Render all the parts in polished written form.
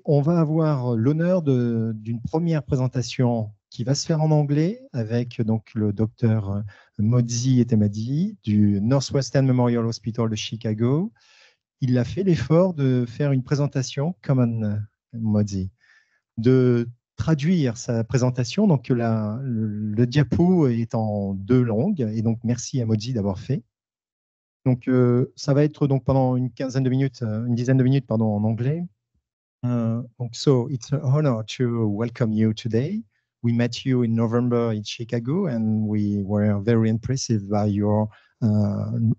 On va avoir l'honneur d'une première présentation qui va se faire en anglais avec donc le docteur Modzi Etemadi du Northwestern Memorial Hospital de Chicago. Il a fait l'effort de faire une présentation, comme Modzi, de traduire sa présentation. Donc le diapo est en 2 langues et donc merci à Modzi d'avoir fait. Donc ça va être donc pendant une dizaine de minutes pardon, en anglais. So it's an honor to welcome you today. We met you in November in Chicago, and we were very impressed by your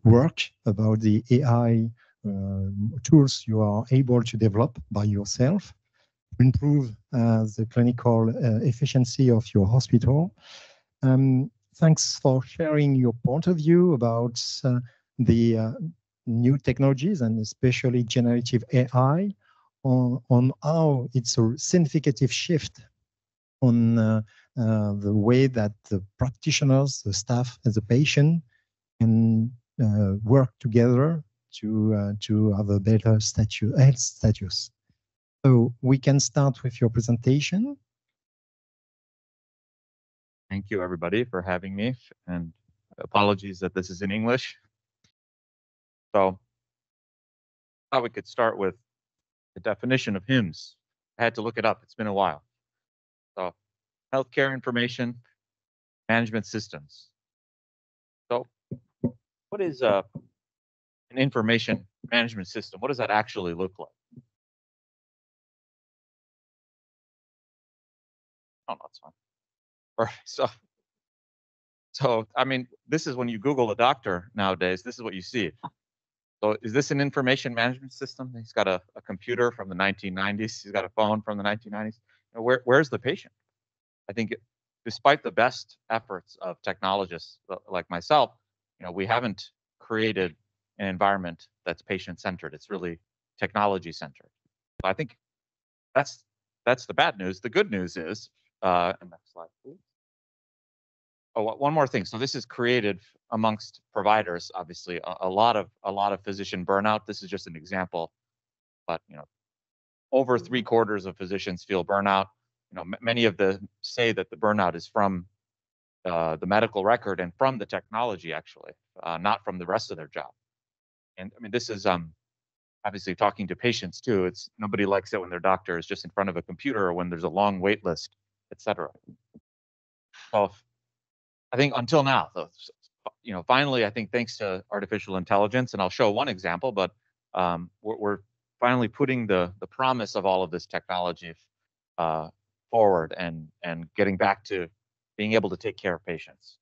work about the AI tools you are able to develop by yourself to improve the clinical efficiency of your hospital. Thanks for sharing your point of view about the new technologies and especially generative AI on how it's a significant shift on the way that the practitioners, the staff, and the patient can work together to have a better health status. So we can start with your presentation. Thank you, everybody, for having me, and apologies that this is in English. So I thought we could start with the definition of HIMSS. I had to look it up. It's been a while. So healthcare information management systems. So what is an information management system? What does that actually look like? Oh, no, it's fine. All right, so I mean, this is when you Google a doctor nowadays, this is what you see. So is this an information management system? He's got a computer from the 1990s. He's got a phone from the 1990s. Where's the patient? I think despite the best efforts of technologists like myself, we haven't created an environment that's patient-centered. It's really technology-centered. So I think that's the bad news. The good news is, next slide, please. Oh, one more thing. So this is created amongst providers, obviously, a lot of physician burnout. This is just an example, but over 3/4 of physicians feel burnout. Many of them say that the burnout is from the medical record and from the technology, actually, not from the rest of their job. And I mean, this is obviously talking to patients too. It's nobody likes it when their doctor is just in front of a computer or when there's a long wait list, etc. So I think until now, finally, I think thanks to artificial intelligence, and I'll show one example, but we're finally putting the promise of all of this technology forward and getting back to being able to take care of patients.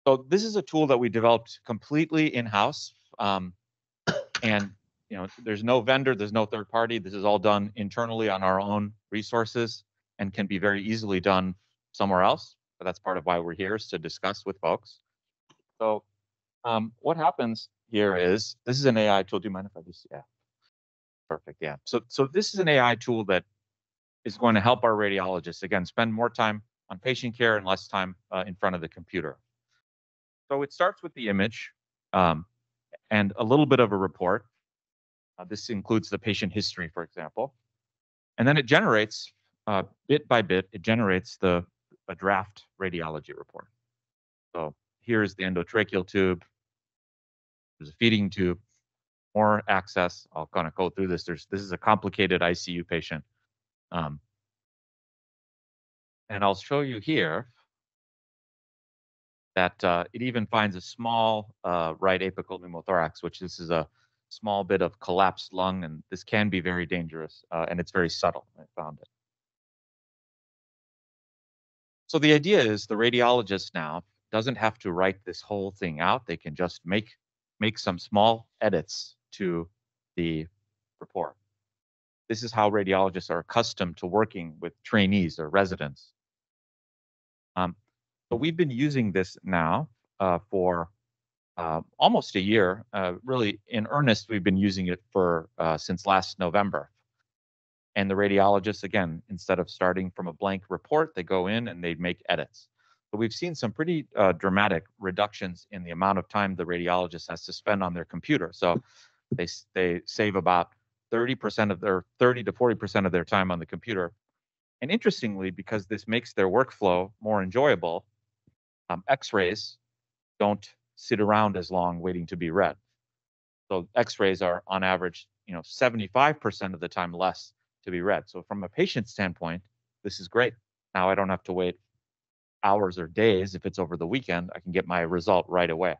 So this is a tool that we developed completely in-house, and there's no vendor, there's no third party. This is all done internally on our own resources and can be very easily done somewhere else. But that's part of why we're here, is to discuss with folks. So what happens here is, this is an AI tool. Do you mind if I just, yeah. Perfect, yeah. So this is an AI tool that is going to help our radiologists, again, spend more time on patient care and less time in front of the computer. So it starts with the image and a little bit of a report. This includes the patient history, for example. And then it generates, bit by bit, it generates a draft radiology report. So here's the endotracheal tube. There's a feeding tube, more access. I'll kind of go through this. This is a complicated ICU patient. And I'll show you here that it even finds a small right apical pneumothorax, which this is a small bit of collapsed lung, and this can be very dangerous, and it's very subtle. I found it. So the idea is the radiologist now doesn't have to write this whole thing out. They can just make some small edits to the report. This is how radiologists are accustomed to working with trainees or residents. But we've been using this now for almost a year. Really, in earnest, we've been using it for since last November. And the radiologists, again, instead of starting from a blank report, they go in and they make edits. But we've seen some pretty dramatic reductions in the amount of time the radiologist has to spend on their computer. So They save about 30% of their 30 to 40% of their time on the computer. And interestingly, because this makes their workflow more enjoyable, X-rays don't sit around as long waiting to be read. So X-rays are on average, 75% of the time less to be read. So from a patient standpoint, this is great. Now I don't have to wait hours or days. If it's over the weekend, I can get my result right away.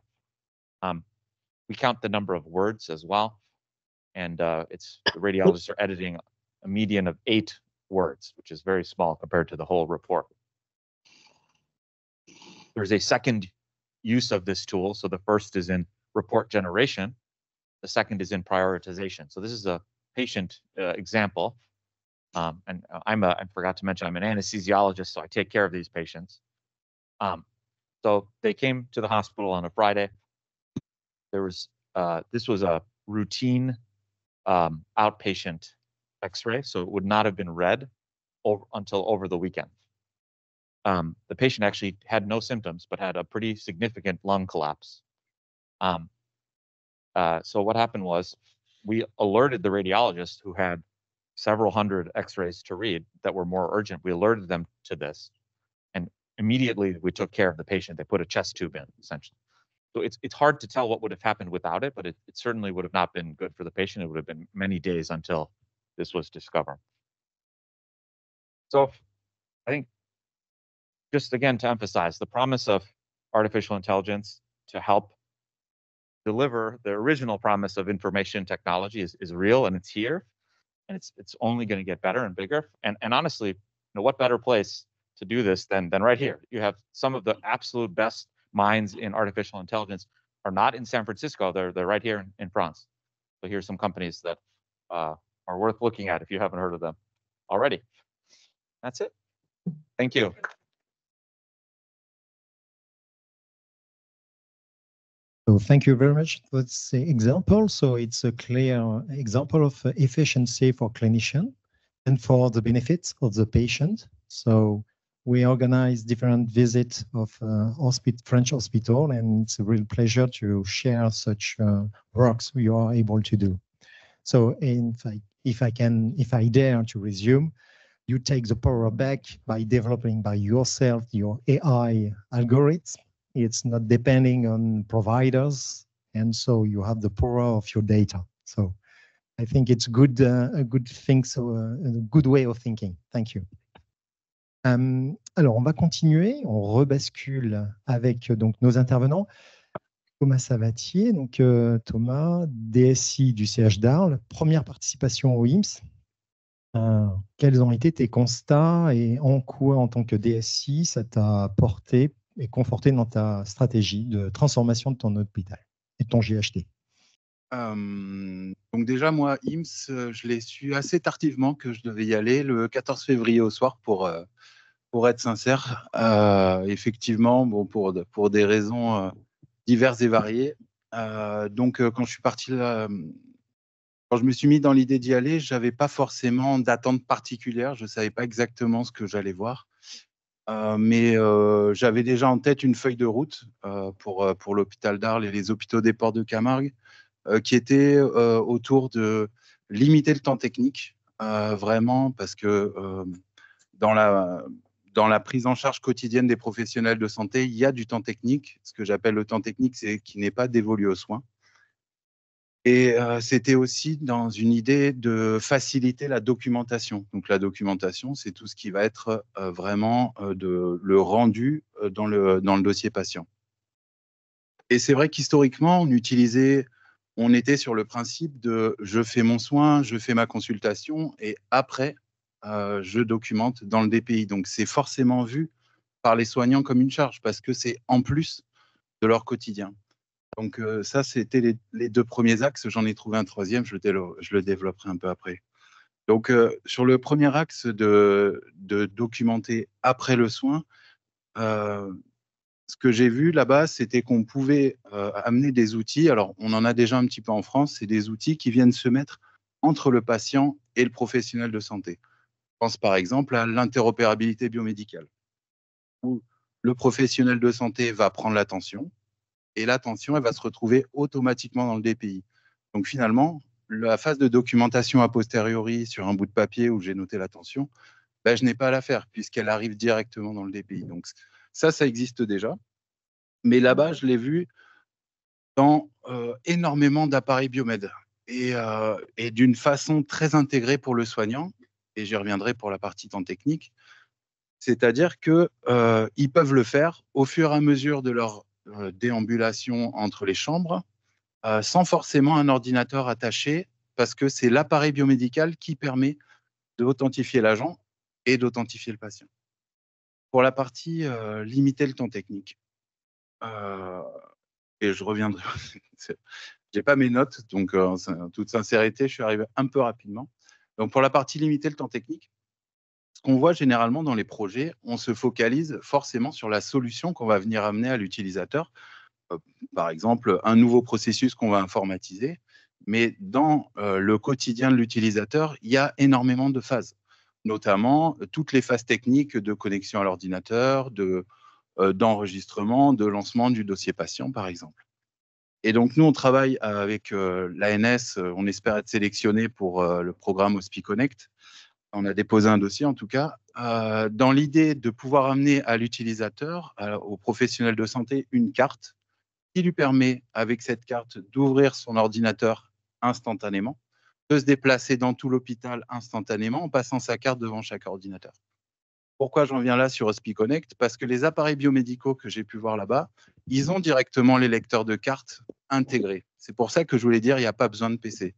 We count the number of words as well. And the radiologists are editing a median of 8 words, which is very small compared to the whole report. There's a second use of this tool. So the first is in report generation. The second is in prioritization. So this is a patient example. And I forgot to mention, I'm an anesthesiologist, so I take care of these patients. So they came to the hospital on a Friday. This was a routine outpatient X-ray, so it would not have been read until over the weekend. The patient actually had no symptoms, but had a pretty significant lung collapse. So what happened was we alerted the radiologist, who had several hundred X-rays to read that were more urgent. We alerted them to this, and immediately we took care of the patient. They put a chest tube in, essentially. So it's hard to tell what would have happened without it, but it certainly would have not been good for the patient. It would have been many days until this was discovered. So I think, just again to emphasize, the promise of artificial intelligence to help deliver the original promise of information technology is real, and it's here, and it's only going to get better and bigger. And honestly, what better place to do this than right here? You have some of the absolute best minds in artificial intelligence are not in San Francisco. They're right here in France. So here's some companies that are worth looking at if you haven't heard of them already. That's it. Thank you. So thank you very much for this example. So it's a clear example of efficiency for clinician and for the benefits of the patient. So we organize different visits of French hospital, and it's a real pleasure to share such works we are able to do. So if I dare to resume, you take the power back by developing by yourself your AI algorithms. It's not depending on providers, and so you have the power of your data. So I think it's good, a good thing, so a good way of thinking. Thank you. Alors, on va continuer, on rebascule avec donc nos intervenants. Thomas Savatier, donc Thomas, DSI du CH d'Arles, première participation au IMSS. Quels ont été tes constats et en quoi, en tant que DSI, ça t'a porté et conforté dans ta stratégie de transformation de ton hôpital et de ton GHT? Donc déjà, moi, IMSS, je l'ai su assez tardivement que je devais y aller le 14 février au soir pour être sincère. Effectivement, bon, pour des raisons diverses et variées. Donc, quand je suis parti là, quand je me suis mis dans l'idée d'y aller, je n'avais pas forcément d'attente particulière. Je ne savais pas exactement ce que j'allais voir. Mais j'avais déjà en tête une feuille de route pour l'hôpital d'Arles et les hôpitaux des Ports de Camargue, qui était autour de limiter le temps technique, vraiment, parce que dans la prise en charge quotidienne des professionnels de santé, il y a du temps technique. Ce que j'appelle le temps technique, c'est qui n'est pas dévolu aux soins. Et c'était aussi dans une idée de faciliter la documentation. Donc la documentation, c'est tout ce qui va être vraiment le rendu dans le dossier patient. Et c'est vrai qu'historiquement, on était sur le principe de je fais mon soin, je fais ma consultation et après, je documente dans le DPI. Donc c'est forcément vu par les soignants comme une charge parce que c'est en plus de leur quotidien. Donc ça, c'était les deux premiers axes. J'en ai trouvé un troisième, je le développerai un peu après. Donc sur le premier axe de documenter après le soin, ce que j'ai vu là-bas, c'était qu'on pouvait amener des outils. Alors, on en a déjà un petit peu en France. C'est des outils qui viennent se mettre entre le patient et le professionnel de santé. Je pense par exemple à l'interopérabilité biomédicale, où le professionnel de santé va prendre l'attention, et l'attention, elle va se retrouver automatiquement dans le DPI. Donc finalement, la phase de documentation a posteriori sur un bout de papier où j'ai noté la tension, je n'ai pas à la faire puisqu'elle arrive directement dans le DPI. Donc ça existe déjà. Mais là-bas, je l'ai vu dans énormément d'appareils biomèdes et d'une façon très intégrée pour le soignant. Et j'y reviendrai pour la partie temps technique. C'est-à-dire qu'ils peuvent le faire au fur et à mesure de leur déambulation entre les chambres, sans forcément un ordinateur attaché, parce que c'est l'appareil biomédical qui permet d'authentifier l'agent et d'authentifier le patient. Pour la partie limiter le temps technique, et je reviendrai, je n'ai pas mes notes, donc en toute sincérité, je suis arrivé un peu rapidement. Donc pour la partie limiter le temps technique, ce qu'on voit généralement dans les projets, on se focalise forcément sur la solution qu'on va venir amener à l'utilisateur. Par exemple, un nouveau processus qu'on va informatiser. Mais dans le quotidien de l'utilisateur, il y a énormément de phases, notamment toutes les phases techniques de connexion à l'ordinateur, d'enregistrement, de lancement du dossier patient, par exemple. Et donc, nous, on travaille avec l'ANS. On espère être sélectionné pour le programme HospiConnect. On a déposé un dossier, en tout cas, dans l'idée de pouvoir amener à l'utilisateur, au professionnel de santé, une carte qui lui permet, avec cette carte, d'ouvrir son ordinateur instantanément, de se déplacer dans tout l'hôpital instantanément en passant sa carte devant chaque ordinateur. Pourquoi j'en viens là sur HospiConnect? Parce que les appareils biomédicaux que j'ai pu voir là-bas, ils ont directement les lecteurs de cartes intégrés. C'est pour ça que je voulais dire, il n'y a pas besoin de PC.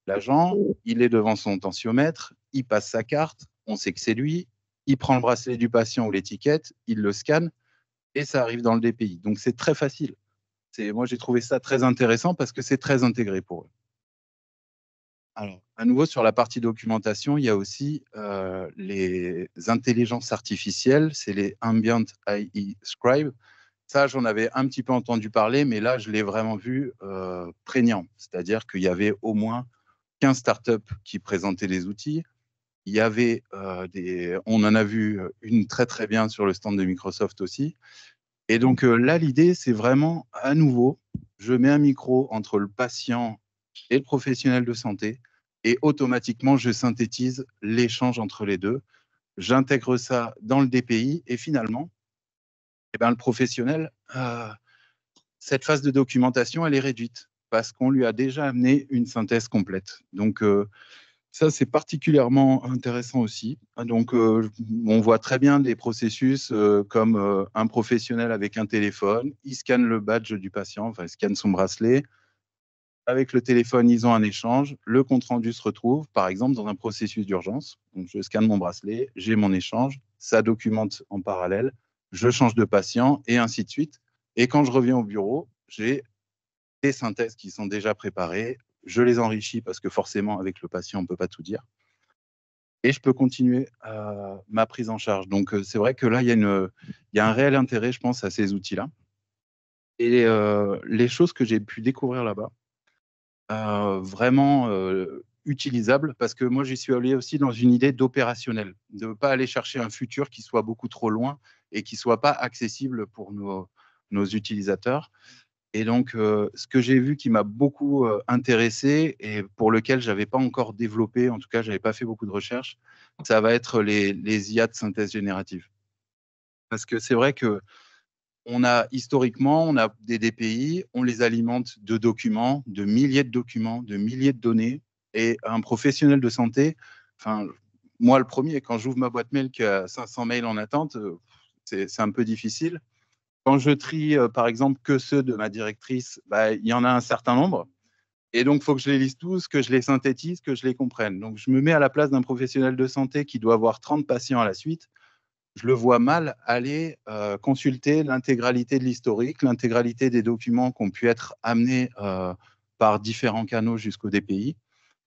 L'agent, il est devant son tensiomètre, il passe sa carte, on sait que c'est lui, il prend le bracelet du patient ou l'étiquette, il le scanne et ça arrive dans le DPI. Donc c'est très facile. Moi, j'ai trouvé ça très intéressant parce que c'est très intégré pour eux. Alors, à nouveau, sur la partie documentation, il y a aussi les intelligences artificielles, c'est les Ambient AI Scribe. Ça, j'en avais un petit peu entendu parler, mais là, je l'ai vraiment vu prégnant. C'est-à-dire qu'il y avait au moins 15 startups qui présentaient des outils. Il y avait on en a vu une très, très bien sur le stand de Microsoft aussi. Et donc là, l'idée, c'est vraiment, à nouveau, je mets un micro entre le patient et le professionnel de santé et automatiquement, je synthétise l'échange entre les deux. J'intègre ça dans le DPI et finalement, le professionnel, cette phase de documentation, elle est réduite parce qu'on lui a déjà amené une synthèse complète. Donc, ça, c'est particulièrement intéressant aussi. Donc, on voit très bien des processus comme un professionnel avec un téléphone. Il scanne le badge du patient, enfin, il scanne son bracelet. Avec le téléphone, ils ont un échange. Le compte-rendu se retrouve, par exemple, dans un processus d'urgence. Donc, je scanne mon bracelet, j'ai mon échange, ça documente en parallèle, je change de patient et ainsi de suite. Et quand je reviens au bureau, j'ai des synthèses qui sont déjà préparées. Je les enrichis parce que forcément, avec le patient, on ne peut pas tout dire. Et je peux continuer ma prise en charge. Donc, c'est vrai que là, il y a un réel intérêt, je pense, à ces outils-là. Et les choses que j'ai pu découvrir là-bas, vraiment utilisables, parce que moi, j'y suis allé aussi dans une idée d'opérationnel, de ne pas aller chercher un futur qui soit beaucoup trop loin et qui ne soit pas accessible pour nos utilisateurs. Et donc, ce que j'ai vu qui m'a beaucoup intéressé et pour lequel je n'avais pas encore développé, en tout cas, je n'avais pas fait beaucoup de recherches, ça va être les IA de synthèse générative. Parce que c'est vrai que historiquement, on a des DPI, on les alimente de documents, de milliers de données. Et un professionnel de santé, enfin, moi le premier, quand j'ouvre ma boîte mail qui a 500 mails en attente, c'est un peu difficile. Quand je trie, par exemple, que ceux de ma directrice, il y en a un certain nombre. Et donc, il faut que je les lise tous, que je les synthétise, que je les comprenne. Donc, je me mets à la place d'un professionnel de santé qui doit avoir 30 patients à la suite. Je le vois mal aller consulter l'intégralité de l'historique, l'intégralité des documents qui ont pu être amenés par différents canaux jusqu'au DPI.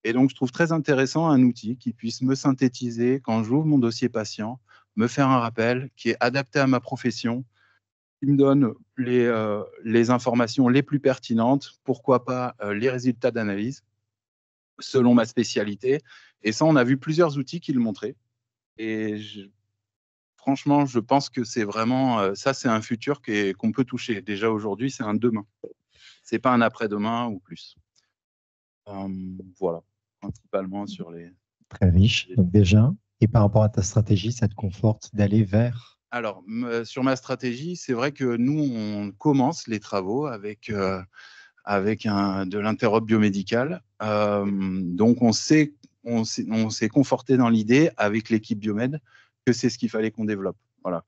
Et donc, je trouve très intéressant un outil qui puisse me synthétiser quand j'ouvre mon dossier patient, me faire un rappel qui est adapté à ma profession, qui me donne les informations les plus pertinentes, pourquoi pas les résultats d'analyse selon ma spécialité. Et ça, on a vu plusieurs outils qui le montraient. Et franchement, je pense que c'est vraiment, ça, c'est un futur qu'on peut toucher. Déjà aujourd'hui, c'est un demain. Ce n'est pas un après-demain ou plus. Voilà, principalement sur les... Très riche, donc déjà. Et par rapport à ta stratégie, ça te conforte d'aller vers... Alors, sur ma stratégie, c'est vrai que nous, on commence les travaux avec de l'interop biomédical. Donc, on s'est conforté dans l'idée avec l'équipe Biomède que c'est ce qu'il fallait qu'on développe. Voilà,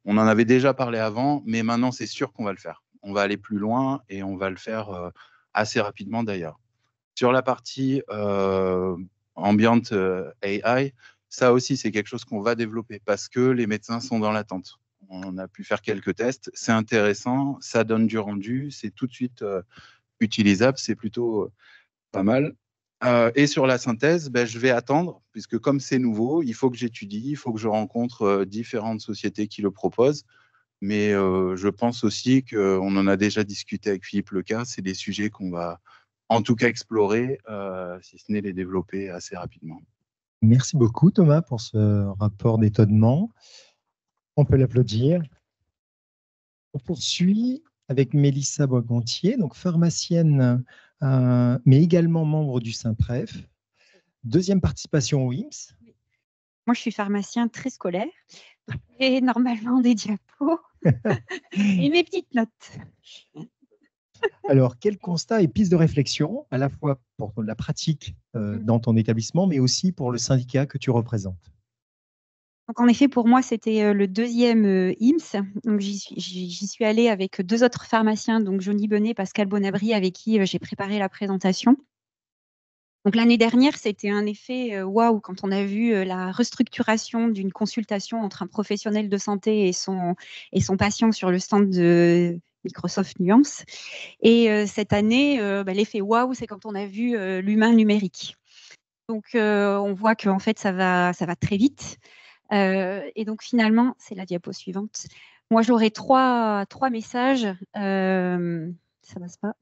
on en avait déjà parlé avant, mais maintenant, c'est sûr qu'on va le faire. On va aller plus loin et on va le faire assez rapidement d'ailleurs. Sur la partie ambient AI, ça aussi, c'est quelque chose qu'on va développer parce que les médecins sont dans l'attente. On a pu faire quelques tests, c'est intéressant, ça donne du rendu, c'est tout de suite utilisable, c'est plutôt pas mal. Et sur la synthèse, ben, je vais attendre, puisque comme c'est nouveau, il faut que j'étudie, il faut que je rencontre différentes sociétés qui le proposent. Mais je pense aussi qu'on en a déjà discuté avec Philippe Leca, c'est des sujets qu'on va en tout cas explorer, si ce n'est les développer assez rapidement. Merci beaucoup Thomas pour ce rapport d'étonnement. On peut l'applaudir. On poursuit avec Mélissa Boisgantier, donc pharmacienne, mais également membre du SIMPREF. Deuxième participation au IMSS. Moi, je suis pharmacien très scolaire et normalement des diapos et mes petites notes. Alors, quel constat et piste de réflexion, à la fois pour la pratique dans ton établissement, mais aussi pour le syndicat que tu représentes? Donc, en effet, pour moi, c'était le deuxième IMSS. Donc, j'y suis allée avec 2 autres pharmaciens, donc Johnny Benet, Pascal Bonabri, avec qui j'ai préparé la présentation. Donc, l'année dernière, c'était un effet waouh quand on a vu la restructuration d'une consultation entre un professionnel de santé et son patient sur le stand de Microsoft Nuance. Et cette année, l'effet waouh, c'est quand on a vu l'humain numérique. Donc, on voit qu'en fait, ça va très vite. Et donc, finalement, c'est la diapo suivante. Moi, j'aurais trois messages. Ça passe pas.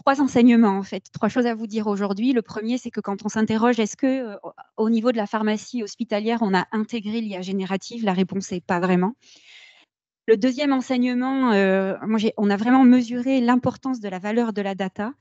3 enseignements, en fait. 3 choses à vous dire aujourd'hui. Le premier, c'est que quand on s'interroge, est-ce que au niveau de la pharmacie hospitalière, on a intégré l'IA générative? La réponse est pas vraiment. Le deuxième enseignement, on a vraiment mesuré l'importance de la valeur de la data.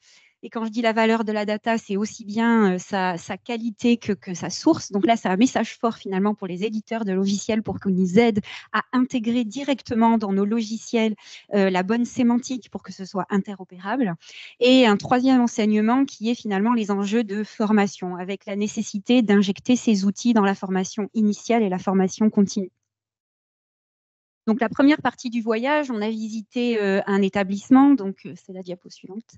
Et quand je dis la valeur de la data, c'est aussi bien sa qualité que sa source. Donc là, c'est un message fort finalement pour les éditeurs de logiciels pour qu'ils nous aident à intégrer directement dans nos logiciels la bonne sémantique pour que ce soit interopérable. Et un troisième enseignement qui est finalement les enjeux de formation, avec la nécessité d'injecter ces outils dans la formation initiale et la formation continue. Donc, la première partie du voyage, on a visité un établissement, donc c'est la diapo suivante,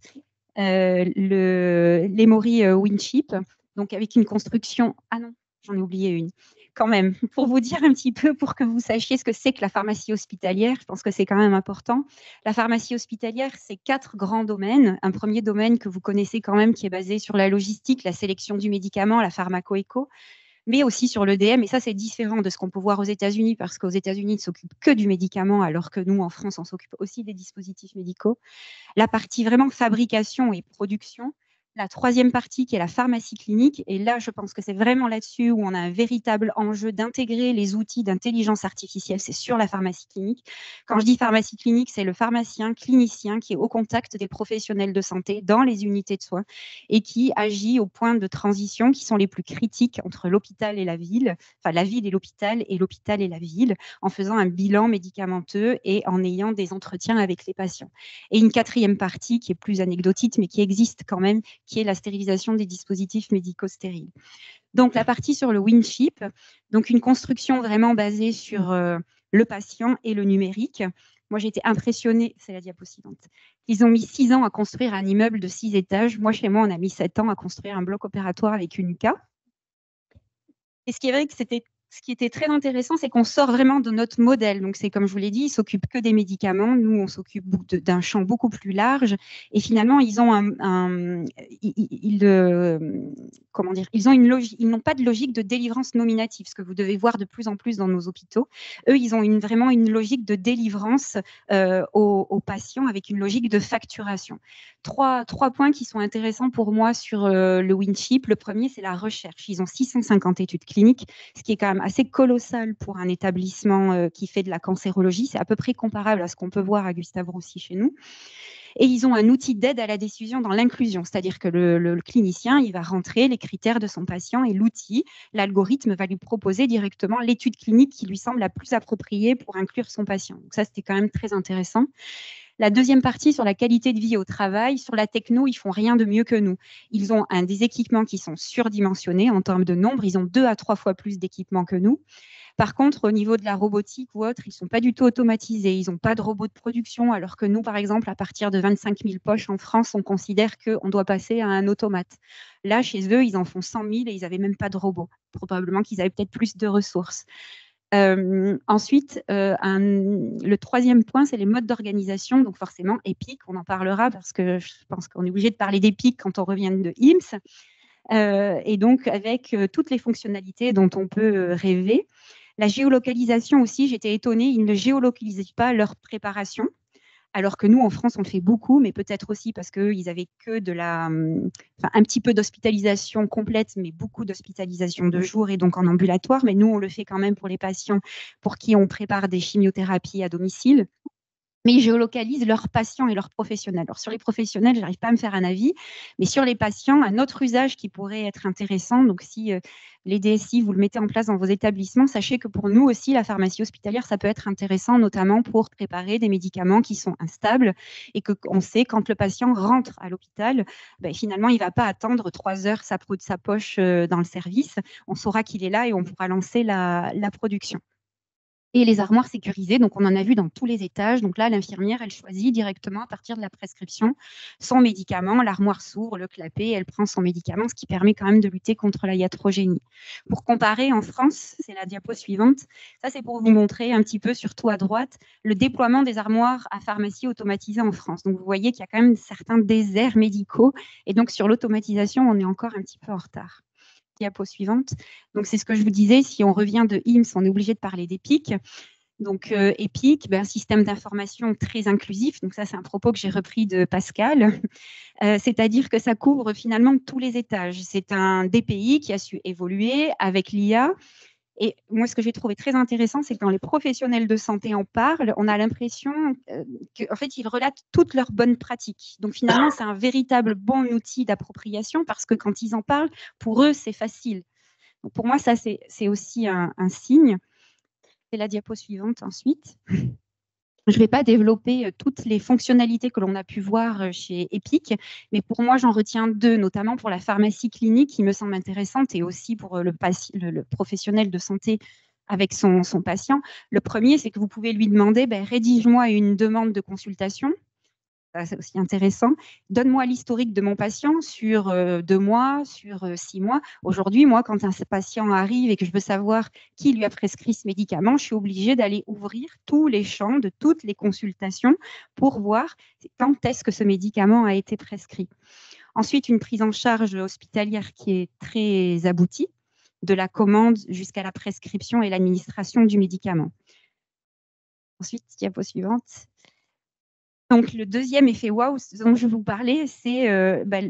l'Emory Winship, donc avec une construction... Ah non, j'en ai oublié une. Quand même, pour vous dire un petit peu, pour que vous sachiez ce que c'est que la pharmacie hospitalière, je pense que c'est quand même important. La pharmacie hospitalière, c'est 4 grands domaines. Un premier domaine que vous connaissez quand même, qui est basé sur la logistique, la sélection du médicament, la pharmaco-éco, mais aussi sur l'EDM. Et ça, c'est différent de ce qu'on peut voir aux États-Unis, parce qu'aux États-Unis, ils ne s'occupent que du médicament, alors que nous, en France, on s'occupe aussi des dispositifs médicaux. La partie vraiment fabrication et production. La troisième partie qui est la pharmacie clinique. Et là, je pense que c'est vraiment là-dessus où on a un véritable enjeu d'intégrer les outils d'intelligence artificielle. C'est sur la pharmacie clinique. Quand je dis pharmacie clinique, c'est le pharmacien clinicien qui est au contact des professionnels de santé dans les unités de soins et qui agit au point de transition qui sont les plus critiques entre l'hôpital et la ville, enfin la ville et l'hôpital et la ville, en faisant un bilan médicamenteux et en ayant des entretiens avec les patients. Et une quatrième partie qui est plus anecdotique, mais qui existe quand même, qui est la stérilisation des dispositifs médicaux stériles. Donc, la partie sur le Winship, donc une construction vraiment basée sur le patient et le numérique. Moi, j'ai été impressionnée, c'est la diapo suivante. Ils ont mis 6 ans à construire un immeuble de 6 étages. Moi, chez moi, on a mis 7 ans à construire un bloc opératoire avec une UCA. Et ce qui est vrai que ce qui était très intéressant, c'est qu'on sort vraiment de notre modèle. Donc, c'est comme je vous l'ai dit, ils ne s'occupent que des médicaments. Nous, on s'occupe d'un champ beaucoup plus large. Et finalement, ils ont ils n'ont pas de logique de délivrance nominative, ce que vous devez voir de plus en plus dans nos hôpitaux. Eux, ils ont vraiment une logique de délivrance aux patients avec une logique de facturation. Trois points qui sont intéressants pour moi sur le Winship. Le premier, c'est la recherche. Ils ont 650 études cliniques, ce qui est quand même assez colossal pour un établissement qui fait de la cancérologie. C'est à peu près comparable à ce qu'on peut voir à Gustave Roussy chez nous. Et ils ont un outil d'aide à la décision dans l'inclusion, c'est-à-dire que le clinicien, il va rentrer les critères de son patient et l'outil, l'algorithme va lui proposer directement l'étude clinique qui lui semble la plus appropriée pour inclure son patient. Donc ça, c'était quand même très intéressant. La deuxième partie sur la qualité de vie au travail, sur la techno, ils font rien de mieux que nous. Ils ont des équipements qui sont surdimensionnés en termes de nombre. Ils ont 2 à 3 fois plus d'équipements que nous. Par contre, au niveau de la robotique ou autre, ils ne sont pas du tout automatisés. Ils n'ont pas de robots de production, alors que nous, par exemple, à partir de 25 000 poches en France, on considère qu'on doit passer à un automate. Là, chez eux, ils en font 100 000 et ils n'avaient même pas de robots. Probablement qu'ils avaient peut-être plus de ressources. Ensuite, le troisième point, c'est les modes d'organisation. Donc forcément, EPIC, on en parlera parce que je pense qu'on est obligé de parler d'EPIC quand on revient de IMSS. Et donc avec toutes les fonctionnalités dont on peut rêver. La géolocalisation aussi, j'étais étonnée, ils ne géolocalisaient pas leur préparation. Alors que nous, en France, on le fait beaucoup, mais peut-être aussi parce qu'ils avaient que un petit peu d'hospitalisation complète, mais beaucoup d'hospitalisation de jour et donc en ambulatoire. Mais nous, on le fait quand même pour les patients pour qui on prépare des chimiothérapies à domicile. Mais ils géolocalisent leurs patients et leurs professionnels. Alors, sur les professionnels, je n'arrive pas à me faire un avis, mais sur les patients, un autre usage qui pourrait être intéressant, donc si les DSI, vous le mettez en place dans vos établissements, sachez que pour nous aussi, la pharmacie hospitalière, ça peut être intéressant, notamment pour préparer des médicaments qui sont instables et qu'on sait quand le patient rentre à l'hôpital, finalement, il ne va pas attendre 3 heures sa poche dans le service. On saura qu'il est là et on pourra lancer la production. Et les armoires sécurisées, donc on en a vu dans tous les étages. Donc là, l'infirmière, elle choisit directement à partir de la prescription son médicament. L'armoire s'ouvre, le clapet, elle prend son médicament, ce qui permet quand même de lutter contre la iatrogénie. Pour comparer, en France, c'est la diapo suivante. Ça, c'est pour vous montrer un petit peu, surtout à droite, le déploiement des armoires à pharmacie automatisées en France. Donc vous voyez qu'il y a quand même certains déserts médicaux. Et donc sur l'automatisation, on est encore un petit peu en retard. Diapo suivante. Donc, c'est ce que je vous disais, si on revient de IMSS, on est obligé de parler d'EPIC. Donc, EPIC, un système d'information très inclusif. Donc, ça, c'est un propos que j'ai repris de Pascal. C'est-à-dire que ça couvre finalement tous les étages. C'est un DPI qui a su évoluer avec l'IA. Et moi, ce que j'ai trouvé très intéressant, c'est que quand les professionnels de santé en parlent, on a l'impression qu'en fait, ils relatent toutes leurs bonnes pratiques. Donc, finalement, c'est un véritable bon outil d'appropriation parce que quand ils en parlent, pour eux, c'est facile. Donc, pour moi, ça, c'est aussi un signe. C'est la diapo suivante ensuite. Je ne vais pas développer toutes les fonctionnalités que l'on a pu voir chez EPIC, mais pour moi, j'en retiens 2, notamment pour la pharmacie clinique qui me semble intéressante et aussi pour le professionnel de santé avec son patient. Le premier, c'est que vous pouvez lui demander, rédige-moi une demande de consultation. C'est aussi intéressant. Donne-moi l'historique de mon patient sur 2 mois, sur 6 mois. Aujourd'hui, moi, quand un patient arrive et que je veux savoir qui lui a prescrit ce médicament, je suis obligée d'aller ouvrir tous les champs de toutes les consultations pour voir quand est-ce que ce médicament a été prescrit. Ensuite, une prise en charge hospitalière qui est très aboutie, de la commande jusqu'à la prescription et l'administration du médicament. Ensuite, diapo suivante. Donc, le deuxième effet waouh dont je vous parlais, c'est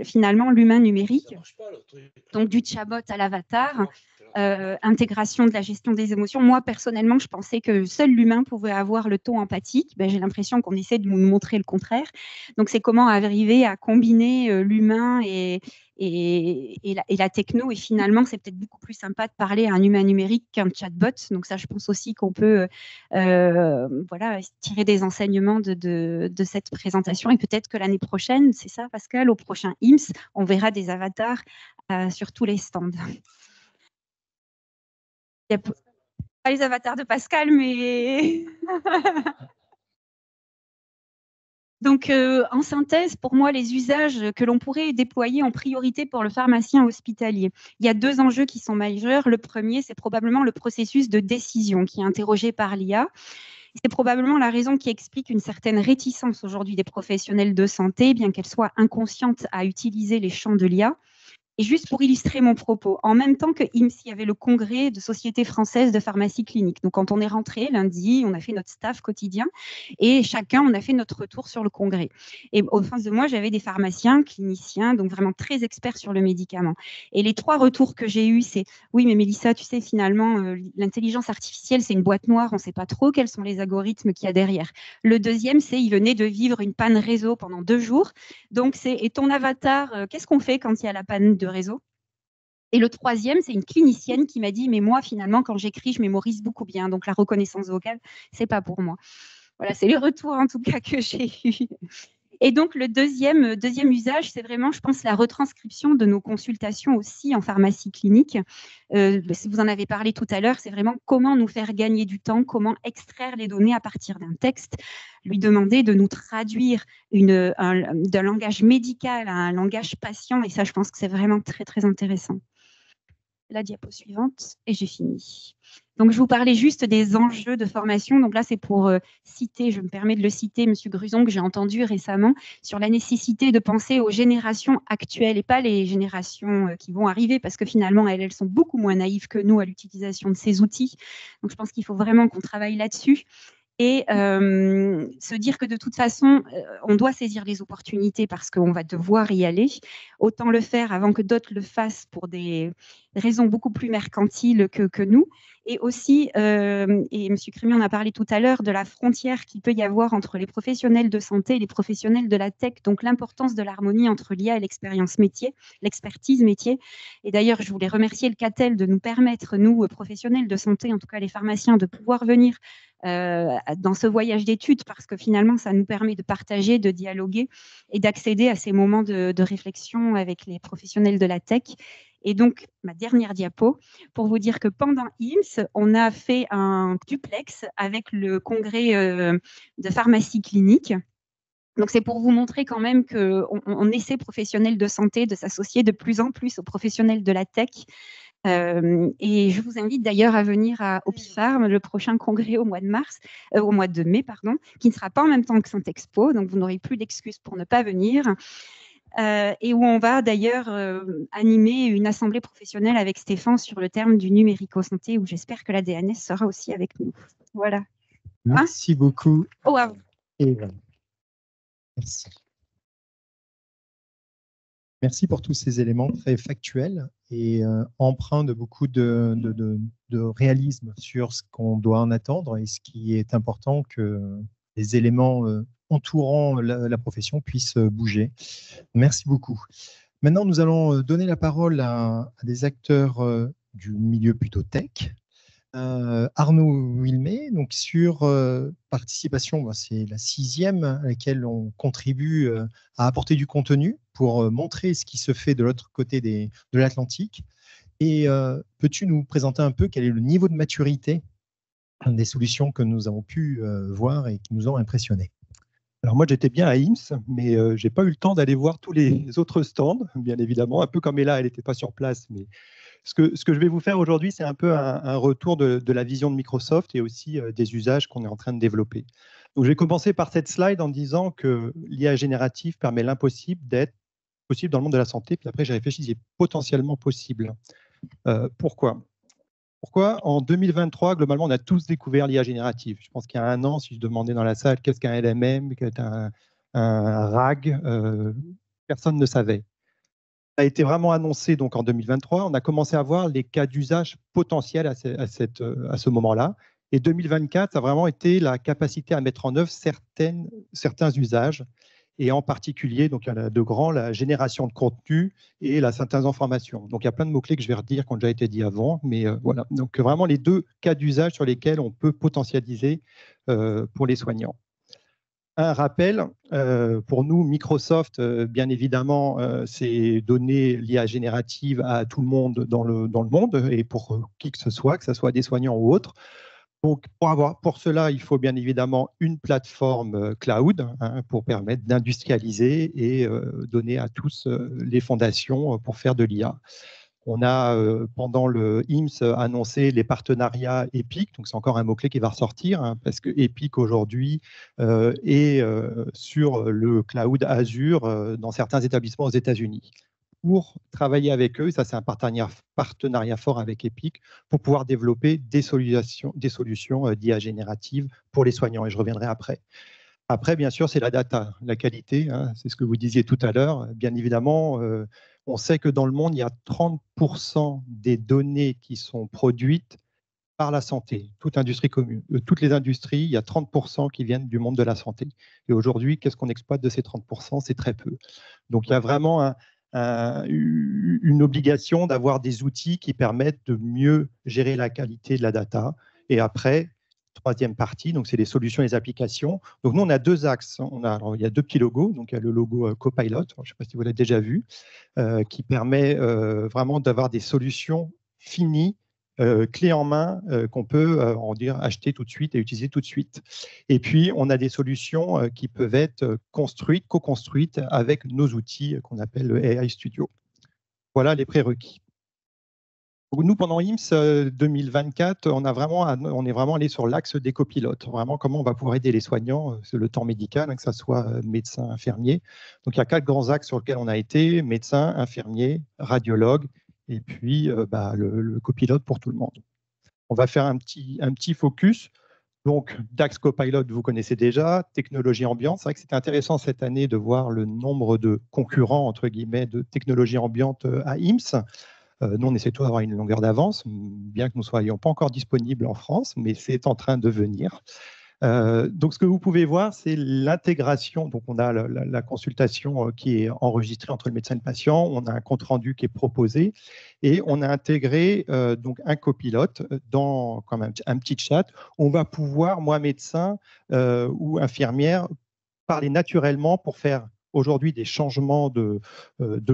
finalement l'humain numérique. Donc, du chatbot à l'avatar, intégration de la gestion des émotions. Moi, personnellement, je pensais que seul l'humain pouvait avoir le ton empathique. J'ai l'impression qu'on essaie de nous montrer le contraire. Donc, c'est comment arriver à combiner l'humain et la techno. Et finalement, c'est peut-être beaucoup plus sympa de parler à un humain numérique qu'un chatbot. Donc ça, je pense aussi qu'on peut tirer des enseignements de cette présentation. Et peut-être que l'année prochaine, c'est ça, Pascal, au prochain IMSS, on verra des avatars sur tous les stands. Il n'y a pas les avatars de Pascal, mais... Donc, en synthèse, pour moi, les usages que l'on pourrait déployer en priorité pour le pharmacien hospitalier, il y a 2 enjeux qui sont majeurs. Le premier, c'est probablement le processus de décision qui est interrogé par l'IA. C'est probablement la raison qui explique une certaine réticence aujourd'hui des professionnels de santé, bien qu'elle soit inconsciente à utiliser les champs de l'IA. Et juste pour illustrer mon propos, en même temps que IMS, il y avait le congrès de Société française de pharmacie clinique. Donc, quand on est rentré lundi, on a fait notre staff quotidien et chacun, on a fait notre retour sur le congrès. Et au face de moi, j'avais des pharmaciens, cliniciens, donc vraiment très experts sur le médicament. Et les 3 retours que j'ai eus, c'est « Oui, mais Mélissa, tu sais, finalement, l'intelligence artificielle, c'est une boîte noire, on ne sait pas trop quels sont les algorithmes qu'il y a derrière. » Le deuxième, c'est « Il venait de vivre une panne réseau pendant 2 jours. Donc, c'est « Et ton avatar, qu'est-ce qu'on fait quand il y a la panne de réseau ?» Et le troisième, c'est une clinicienne qui m'a dit « Mais moi, finalement, quand j'écris, je mémorise beaucoup bien. Donc, la reconnaissance vocale, ce n'est pas pour moi. » Voilà, c'est les retours en tout cas que j'ai eus. Et donc, le deuxième usage, c'est vraiment, je pense, la retranscription de nos consultations aussi en pharmacie clinique. Si vous en avez parlé tout à l'heure, c'est vraiment comment nous faire gagner du temps, comment extraire les données à partir d'un texte, lui demander de nous traduire d'un langage médical à un langage patient. Et ça, je pense que c'est vraiment très, très intéressant. La diapo suivante, et j'ai fini. Donc, je vous parlais juste des enjeux de formation. Donc là, c'est pour citer, je me permets de le citer, M. Gruson, que j'ai entendu récemment, sur la nécessité de penser aux générations actuelles et pas les générations qui vont arriver, parce que finalement, elles sont beaucoup moins naïves que nous à l'utilisation de ces outils. Donc, je pense qu'il faut vraiment qu'on travaille là-dessus. Et se dire que de toute façon, on doit saisir les opportunités parce qu'on va devoir y aller. Autant le faire avant que d'autres le fassent pour des raisons beaucoup plus mercantiles que nous. Et aussi, et M. Crémier en a parlé tout à l'heure, de la frontière qu'il peut y avoir entre les professionnels de santé et les professionnels de la tech, donc l'importance de l'harmonie entre l'IA et l'expérience métier, l'expertise métier. Et d'ailleurs, je voulais remercier le CATEL de nous permettre, nous, professionnels de santé, en tout cas les pharmaciens, de pouvoir venir dans ce voyage d'études, parce que finalement, ça nous permet de partager, de dialoguer et d'accéder à ces moments de réflexion avec les professionnels de la tech. Et donc, ma dernière diapo, pour vous dire que pendant IMS, on a fait un duplex avec le congrès de pharmacie clinique. Donc, c'est pour vous montrer quand même qu'on essaie, professionnels de santé, de s'associer de plus en plus aux professionnels de la tech. Et je vous invite d'ailleurs à venir à Opipharm, le prochain congrès au mois de mai, pardon, qui ne sera pas en même temps que Saint-Expo, donc vous n'aurez plus d'excuses pour ne pas venir. Et où on va d'ailleurs animer une assemblée professionnelle avec Stéphane sur le terme du numérico-santé, où j'espère que la DNS sera aussi avec nous. Voilà. Merci beaucoup. Oh, wow. Et voilà. Merci. Merci pour tous ces éléments très factuels et empreints de beaucoup de réalisme sur ce qu'on doit en attendre et ce qui est important que les éléments entourant la profession puissent bouger. Merci beaucoup. Maintenant, nous allons donner la parole à des acteurs du milieu plutôt tech. Arnaud Wilmé, donc sur participation, c'est la 6e à laquelle on contribue à apporter du contenu pour montrer ce qui se fait de l'autre côté de l'Atlantique. Et peux-tu nous présenter un peu quel est le niveau de maturité des solutions que nous avons pu voir et qui nous ont impressionnés? Alors moi, j'étais bien à IMS, mais je n'ai pas eu le temps d'aller voir tous les autres stands, bien évidemment. Un peu comme Ella, elle n'était pas sur place, mais ce que je vais vous faire aujourd'hui, c'est un peu un retour de la vision de Microsoft et aussi des usages qu'on est en train de développer. Donc, je vais commencer par cette slide en disant que l'IA générative permet l'impossible d'être possible dans le monde de la santé. Puis après, j'ai réfléchi, c'est potentiellement possible. Pourquoi en 2023, globalement, on a tous découvert l'IA générative. Je pense qu'il y a un an, si je demandais dans la salle qu'est-ce qu'un LMM, qu'est-ce qu'un RAG, personne ne savait. Ça a été vraiment annoncé donc en 2023. On a commencé à voir les cas d'usage potentiels à ce moment-là. Et 2024, ça a vraiment été la capacité à mettre en œuvre certains usages. Et en particulier, donc il y en a deux grands, la génération de contenu et la synthèse d'informations. Donc il y a plein de mots-clés que je vais redire qui ont déjà été dit avant, mais voilà. Donc vraiment les deux cas d'usage sur lesquels on peut potentialiser pour les soignants. Un rappel, pour nous, Microsoft, bien évidemment, c'est donner l'IA générative à tout le monde dans le monde et pour qui que ce soit des soignants ou autres. Donc, pour cela, il faut bien évidemment une plateforme cloud pour permettre d'industrialiser et donner à tous les fondations pour faire de l'IA. On a, pendant le IMS, annoncé les partenariats Epic, donc c'est encore un mot-clé qui va ressortir, parce que Epic aujourd'hui est sur le cloud Azure dans certains établissements aux États-Unis. pour travailler avec eux. Ça, c'est un partenariat fort avec Epic pour pouvoir développer des solutions d'IA générative pour les soignants. Et je reviendrai après. Après, bien sûr, c'est la data, la qualité. Hein, c'est ce que vous disiez tout à l'heure. Bien évidemment, on sait que dans le monde, il y a 30% des données qui sont produites par la santé, toutes les industries, il y a 30% qui viennent du monde de la santé. Et aujourd'hui, qu'est-ce qu'on exploite de ces 30%? C'est très peu. Donc, il y a vraiment une obligation d'avoir des outils qui permettent de mieux gérer la qualité de la data. Et après, troisième partie, donc c'est les solutions et les applications. Donc, nous, on a deux axes. Il y a deux petits logos. Donc, il y a le logo Copilot, je ne sais pas si vous l'avez déjà vu, qui permet vraiment d'avoir des solutions finies, clés en main, qu'on peut acheter tout de suite et utiliser tout de suite. Et puis, on a des solutions qui peuvent être construites, co-construites avec nos outils qu'on appelle le AI Studio. Voilà les prérequis. Donc, nous, pendant IMSS 2024, on est vraiment allé sur l'axe des copilotes. Vraiment, comment on va pouvoir aider les soignants, c'est le temps médical, hein, que ce soit médecin, infirmier. Donc, il y a 4 grands axes sur lesquels on a été, médecin, infirmier, radiologue, et puis le copilote pour tout le monde. On va faire un petit focus. Donc, DAX Copilot, vous connaissez déjà, technologie ambiante. C'est vrai que c'était intéressant cette année de voir le nombre de concurrents, entre guillemets, de technologie ambiante à IMSS. Nous, on essaie toujours d'avoir une longueur d'avance, bien que nous ne soyons pas encore disponibles en France, mais c'est en train de venir. Donc, ce que vous pouvez voir, c'est l'intégration. Donc, on a la consultation qui est enregistrée entre le médecin et le patient. On a un compte-rendu qui est proposé et on a intégré donc un copilote dans comme un petit chat. On va pouvoir, moi, médecin ou infirmière, parler naturellement pour faire aujourd'hui des changements de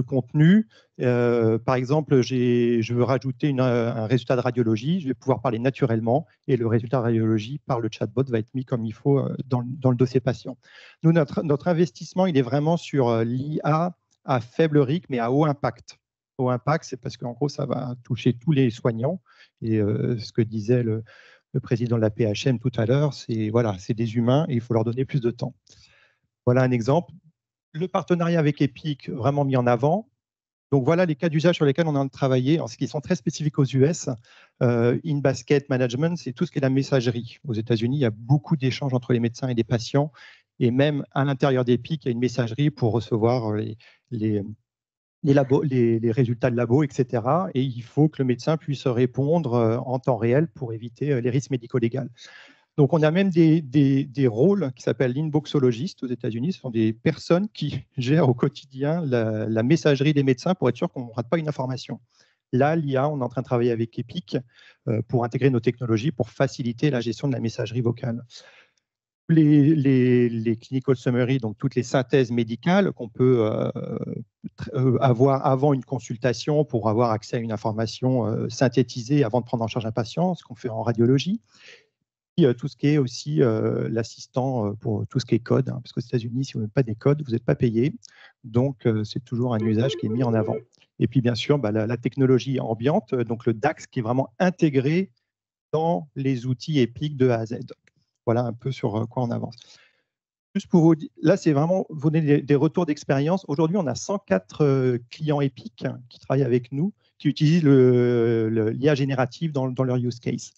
contenu. Par exemple, je veux rajouter un résultat de radiologie, je vais pouvoir parler naturellement et le résultat de radiologie par le chatbot va être mis comme il faut dans le dossier patient. Nous, notre investissement, il est vraiment sur l'IA à faible risque mais à haut impact. Haut impact, c'est parce qu'en gros, ça va toucher tous les soignants. Et ce que disait le président de la PHM tout à l'heure, c'est des humains et il faut leur donner plus de temps. Voilà un exemple. Le partenariat avec Epic, vraiment mis en avant. Donc voilà les cas d'usage sur lesquels on est en train de travailler. Alors, ce qui sont très spécifiques aux US, in-basket management, c'est tout ce qui est la messagerie. Aux États-Unis, il y a beaucoup d'échanges entre les médecins et les patients. Et même à l'intérieur d'Epic, il y a une messagerie pour recevoir les résultats de labo, etc. Et il faut que le médecin puisse répondre en temps réel pour éviter les risques médico-légaux. Donc, on a même des rôles qui s'appellent l'inboxologiste aux États-Unis. Ce sont des personnes qui gèrent au quotidien la messagerie des médecins pour être sûr qu'on ne rate pas une information. Là, l'IA, on est en train de travailler avec Epic pour intégrer nos technologies pour faciliter la gestion de la messagerie vocale. Les clinical summary, donc toutes les synthèses médicales qu'on peut avoir avant une consultation pour avoir accès à une information synthétisée avant de prendre en charge un patient, ce qu'on fait en radiologie. Tout ce qui est aussi l'assistant pour tout ce qui est code, hein, parce qu'aux États-Unis, si vous n'avez pas des codes, vous n'êtes pas payé. Donc, c'est toujours un usage qui est mis en avant. Et puis, bien sûr, la technologie ambiante, donc le DAX qui est vraiment intégré dans les outils Epic de A à Z. Voilà un peu sur quoi on avance. Juste pour vous dire, là, c'est vraiment vous donner des retours d'expérience. Aujourd'hui, on a 104 clients Epic qui travaillent avec nous, qui utilisent l'IA générative dans leur use case.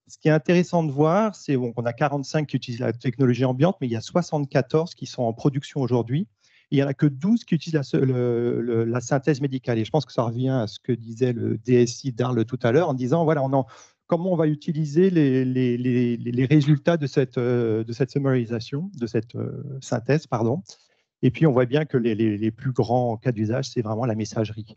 Ce qui est intéressant de voir, c'est qu'on a 45 qui utilisent la technologie ambiante, mais il y a 74 qui sont en production aujourd'hui. Il n'y en a que 12 qui utilisent la synthèse médicale. Et je pense que ça revient à ce que disait le DSI d'Arles tout à l'heure en disant, voilà, comment on va utiliser les résultats de cette summarisation, de cette synthèse, pardon. Et puis, on voit bien que les plus grands cas d'usage, c'est vraiment la messagerie.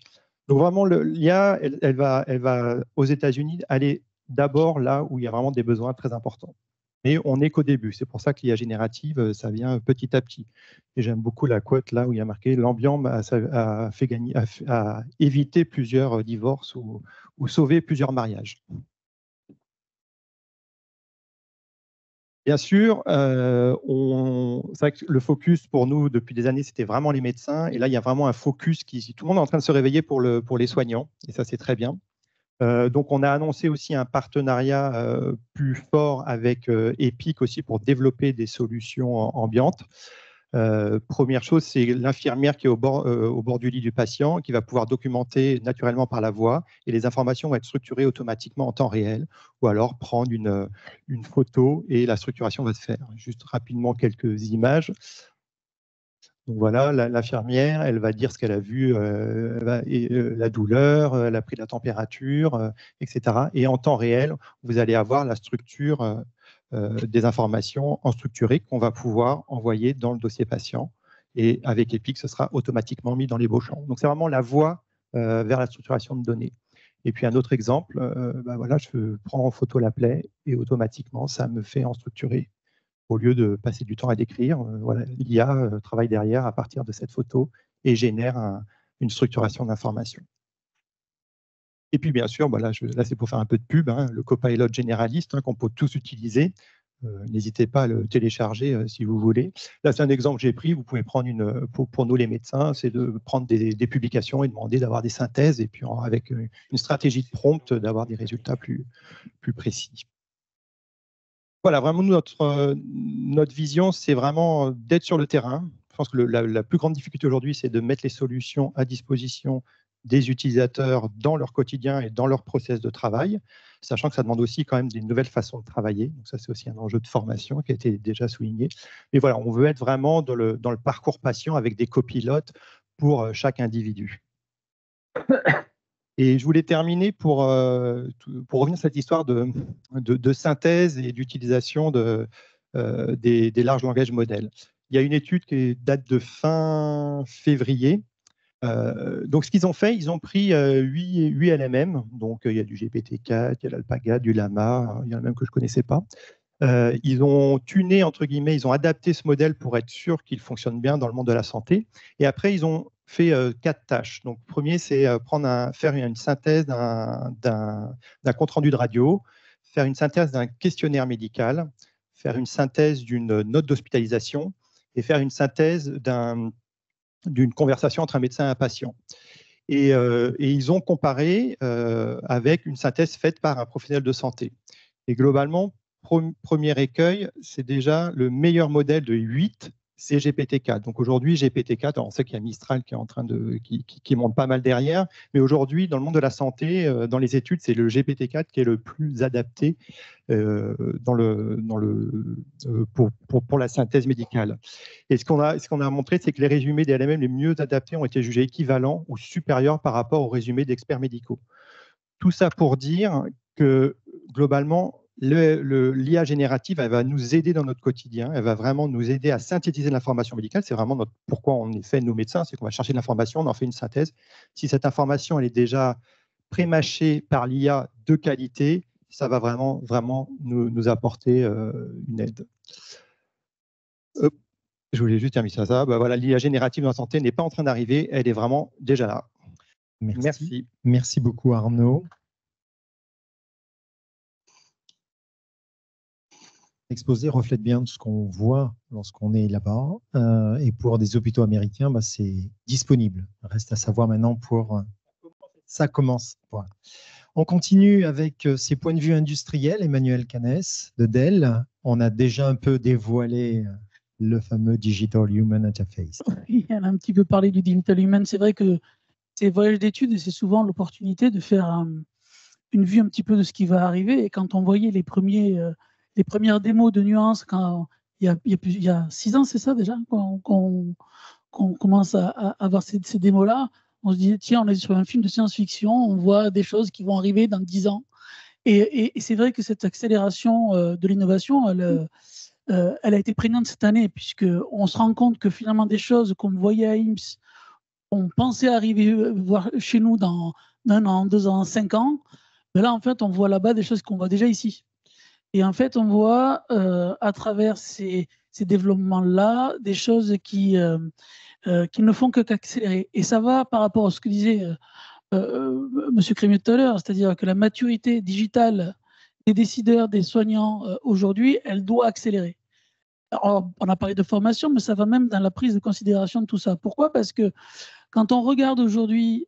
Donc, vraiment, l'IA, elle va aux États-Unis aller d'abord là où il y a vraiment des besoins très importants. Mais on n'est qu'au début. C'est pour ça que l'IA générative, ça vient petit à petit. Et j'aime beaucoup la quote là où il y a marqué « L'ambiance a évité plusieurs divorces ou sauvé plusieurs mariages ». Bien sûr, c'est vrai que le focus pour nous depuis des années, c'était vraiment les médecins. Et là, il y a vraiment un focus tout le monde est en train de se réveiller pour les soignants. Et ça, c'est très bien. Donc, on a annoncé aussi un partenariat plus fort avec Epic aussi pour développer des solutions ambiantes. Première chose, c'est l'infirmière qui est au bord du lit du patient, qui va pouvoir documenter naturellement par la voix, et les informations vont être structurées automatiquement en temps réel, ou alors prendre une photo et la structuration va se faire. Juste rapidement quelques images. Donc voilà, l'infirmière, elle va dire ce qu'elle a vu, la douleur, elle a pris la température, etc. Et en temps réel, vous allez avoir la structure des informations en structuré qu'on va pouvoir envoyer dans le dossier patient. Et avec Epic, ce sera automatiquement mis dans les beaux champs. Donc c'est vraiment la voie vers la structuration de données. Et puis un autre exemple, voilà, je prends en photo la plaie et automatiquement, ça me fait en structuré. Au lieu de passer du temps à décrire, voilà, l'IA travaille derrière à partir de cette photo et génère une structuration d'informations. Et puis, bien sûr, là c'est pour faire un peu de pub, hein, le Copilot généraliste qu'on peut tous utiliser. N'hésitez pas à le télécharger si vous voulez. Là, c'est un exemple que j'ai pris. Vous pouvez prendre pour nous les médecins, c'est de prendre des publications et demander d'avoir des synthèses et puis avec une stratégie de prompt, d'avoir des résultats plus précis. Voilà, vraiment notre vision, c'est vraiment d'être sur le terrain. Je pense que la plus grande difficulté aujourd'hui, c'est de mettre les solutions à disposition des utilisateurs dans leur quotidien et dans leur process de travail, sachant que ça demande aussi quand même des nouvelles façons de travailler. Donc ça, c'est aussi un enjeu de formation qui a été déjà souligné. Mais voilà, on veut être vraiment dans le parcours patient avec des copilotes pour chaque individu. Et je voulais terminer pour revenir sur cette histoire de synthèse et d'utilisation des larges langages modèles. Il y a une étude qui date de fin février. Donc, ce qu'ils ont fait, ils ont pris 8 LMM. Donc, il y a du GPT-4, il y a l'Alpaca, du Llama, il y en a même que je ne connaissais pas. Ils ont tuné, entre guillemets, ils ont adapté ce modèle pour être sûr qu'il fonctionne bien dans le monde de la santé. Et après, ils ont fait 4 tâches. Donc, premier, c'est faire une synthèse d'un compte-rendu de radio, faire une synthèse d'un questionnaire médical, faire une synthèse d'une note d'hospitalisation et faire une synthèse d'une conversation entre un médecin et un patient. Et ils ont comparé avec une synthèse faite par un professionnel de santé. Et globalement, premier écueil, c'est déjà le meilleur modèle de 8, c'est GPT-4. Donc aujourd'hui, GPT-4, on sait qu'il y a Mistral qui est en train qui monte pas mal derrière, mais aujourd'hui, dans le monde de la santé, dans les études, c'est le GPT-4 qui est le plus adapté pour la synthèse médicale. Et ce qu'on a montré, c'est que les résumés des LMM les mieux adaptés ont été jugés équivalents ou supérieurs par rapport aux résumés d'experts médicaux. Tout ça pour dire que globalement, l'IA générative, elle va nous aider dans notre quotidien, elle va vraiment nous aider à synthétiser l'information médicale. C'est vraiment pourquoi on est fait, nos médecins, c'est qu'on va chercher de l'information, on en fait une synthèse. Si cette information, elle est déjà pré-mâchée par l'IA de qualité, ça va vraiment nous apporter une aide. Je voulais juste terminer ça. Voilà, l'IA générative dans la santé n'est pas en train d'arriver, elle est vraiment déjà là. Merci. Merci beaucoup, Arnaud. L'exposé reflète bien ce qu'on voit lorsqu'on est là-bas. Et pour des hôpitaux américains, c'est disponible. Reste à savoir maintenant pour... Ça commence. Voilà. On continue avec ses points de vue industriels. Emmanuel Canès de Dell. On a déjà un peu dévoilé le fameux Digital Human Interface. Oui, elle a un petit peu parlé du Digital Human. C'est vrai que ces voyages d'études, c'est souvent l'opportunité de faire une vue un petit peu de ce qui va arriver. Et quand on voyait les premières démos de Nuance, il y a 6 ans, c'est ça déjà, qu'on commence à avoir ces démos-là, on se dit, tiens, on est sur un film de science-fiction, on voit des choses qui vont arriver dans 10 ans. Et c'est vrai que cette accélération de l'innovation, elle a été prégnante cette année, puisqu'on se rend compte que finalement des choses qu'on voyait à IMSS, on pensait arriver voir chez nous dans 1 an, 2 ans, 5 ans. Mais là, en fait, on voit là-bas des choses qu'on voit déjà ici. Et en fait, on voit à travers ces développements-là des choses qui ne font qu'accélérer. Et ça va par rapport à ce que disait M. Crémieux tout à l'heure, c'est-à-dire que la maturité digitale des décideurs, des soignants aujourd'hui, elle doit accélérer. Alors, on a parlé de formation, mais ça va même dans la prise de considération de tout ça. Pourquoi ? Parce que quand on regarde aujourd'hui